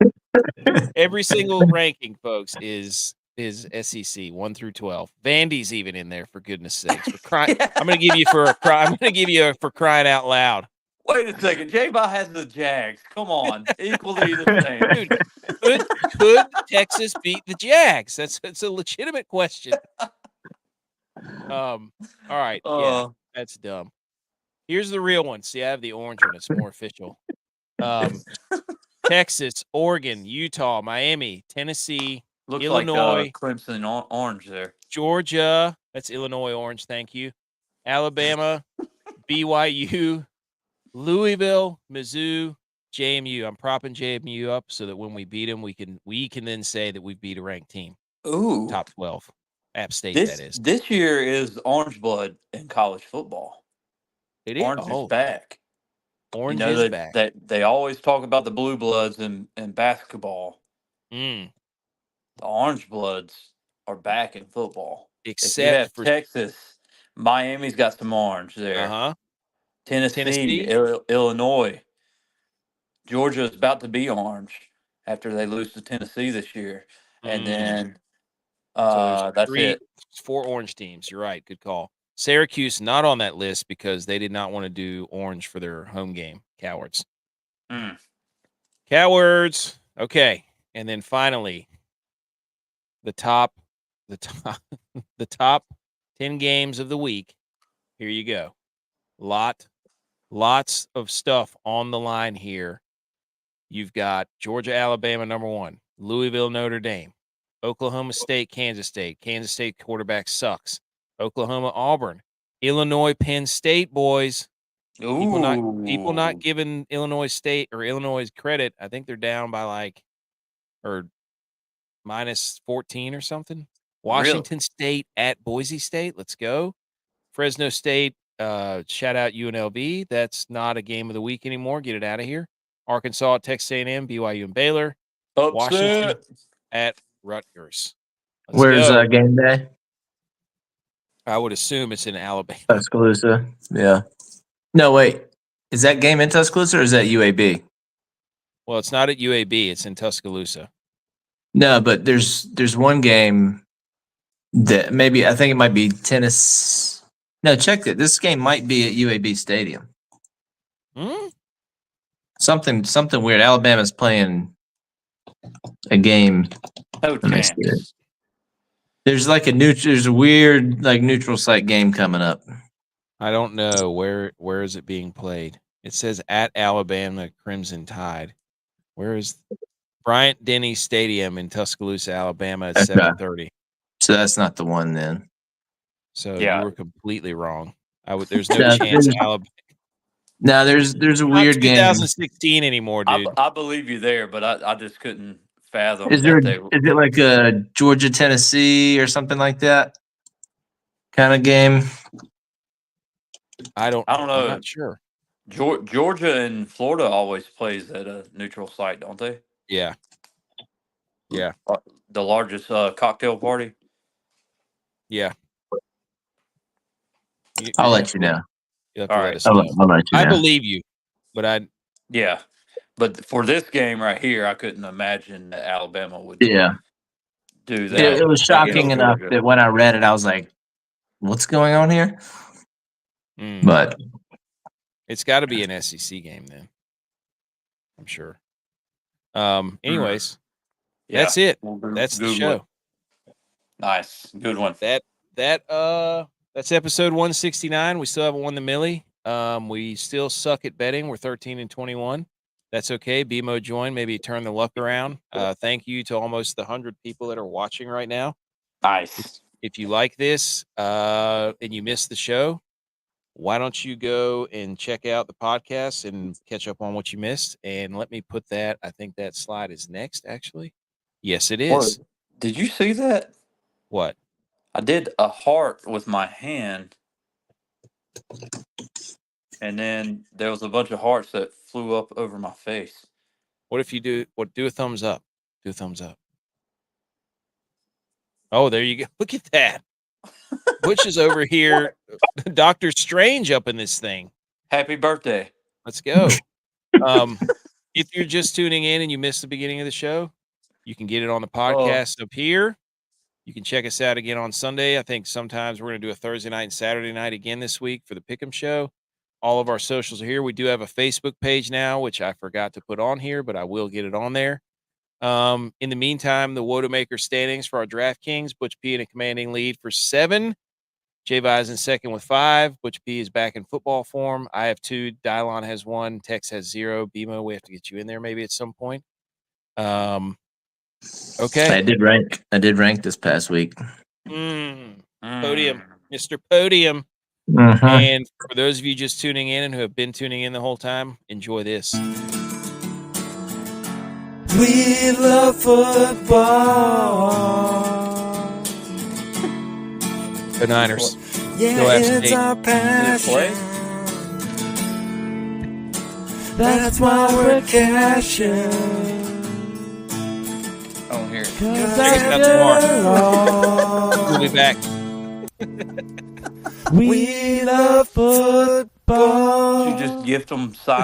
Every single ranking, folks, is SEC 1 through 12. Vandy's even in there, for goodness sakes. For crying, I'm gonna give you for crying out loud. Wait a second, J-Ball has the Jags. Come on, equally the same. Dude, could Texas beat the Jags? That's a legitimate question. All right, yeah, that's dumb. Here's the real one. See, I have the orange one. It's more official. Texas, Oregon, Utah, Miami, Tennessee, Looks Illinois, like Clemson orange there. Georgia, that's Illinois orange, thank you. Alabama, BYU, Louisville, Mizzou, JMU. I'm propping JMU up so that when we beat them, we can then say that we beat a ranked team. Ooh, top 12. App State, that is. This year is orange blood in college football. It is. Orange is back. Orange is back. They always talk about the blue bloods in basketball. The orange bloods are back in football. Except for Texas, Miami's got some orange there. Tennessee, Illinois, Georgia is about to be orange after they lose to Tennessee this year, and then so that's it. 4 orange teams. You're right. Good call. Syracuse not on that list because they did not want to do orange for their home game. Cowards. Cowards. Okay. And then finally, the top 10 games of the week. Here you go. Lots of stuff on the line here. You've got Georgia, Alabama, number 1. Louisville, Notre Dame. Oklahoma State, Kansas State. Kansas State quarterback sucks. Oklahoma, Auburn. Illinois, Penn State, boys. People not Ooh. giving Illinois State or Illinois credit. I think they're down by or minus 14 or something. Washington State at Boise State. Let's go. Fresno State. Shout out UNLV. That's not a game of the week anymore. Get it out of here. Arkansas at Texas A&M, BYU and Baylor. Washington Upset. at Rutgers. Let's Where's go. game day? I would assume it's in Alabama. Tuscaloosa. Yeah. No, wait. Is that game in Tuscaloosa or is that UAB? Well, it's not at UAB. It's in Tuscaloosa. No, but there's one game that maybe I think it might be tennis. No, check it. This game might be at UAB Stadium. Something weird. Alabama's playing a game. No chance. There's there's a weird neutral site game coming up. I don't know where is it being played. It says at Alabama Crimson Tide. Where is Bryant Denny Stadium in Tuscaloosa, Alabama at 7:30? So that's not the one then. So Yeah. you were completely wrong. There's no chance Alabama. No, there's a weird game. 2016 anymore, dude. I believe you there, but I just couldn't fathom. Is it like a Georgia Tennessee or something like that kind of game? I don't know. I'm not sure. Georgia and Florida always plays at a neutral site, don't they? Yeah. Yeah. The largest cocktail party. Yeah. I'll let you know. You'll have to All let right. us know. I'll let you know. I believe you, but Yeah, but for this game right here, I couldn't imagine that Alabama would do that. It was shocking enough that when I read it, I was like, "What's going on here?" But it's got to be an SEC game then. I'm sure. Anyways, that's it. That's the show. Nice, good one. That's episode 169. We still haven't won the Millie. We still suck at betting. We're 13-21. That's okay. BMO joined. Maybe turn the luck around. Thank you to almost the 100 people that are watching right now. Nice. If you like this and you missed the show, why don't you go and check out the podcast and catch up on what you missed? And let me put that. I think that slide is next, actually. Yes, it is. What? Did you see that? What? I did a heart with my hand, and then there was a bunch of hearts that flew up over my face. What if you do a thumbs up? Do a thumbs up. Oh, there you go. Look at that. Butch is over here. Doctor Strange up in this thing. Happy birthday. Let's go. If you're just tuning in and you missed the beginning of the show, you can get it on the podcast up here. You can check us out again on Sunday. I think sometimes we're going to do a Thursday night and Saturday night again this week for the Pick'em show. All of our socials are here. We do have a Facebook page now, which I forgot to put on here, but I will get it on there. In the meantime, the WOAT-A-MAKER standings for our DraftKings. Butch P in a commanding lead for 7. J-Vi's in second with 5. Butch P is back in football form. I have 2. Dylon has 1. Tex has 0. BMO, we have to get you in there maybe at some point. Okay. I did rank this past week. Podium, Mr. Podium. Mm-hmm. And for those of you just tuning in and who have been tuning in the whole time, enjoy this. We love football. The Niners. Yeah, Go App it's State. our passion. Play? That's why we're cashing. I don't hear it. Cause Check us out tomorrow. We'll be back. we love football. You just gift them silence.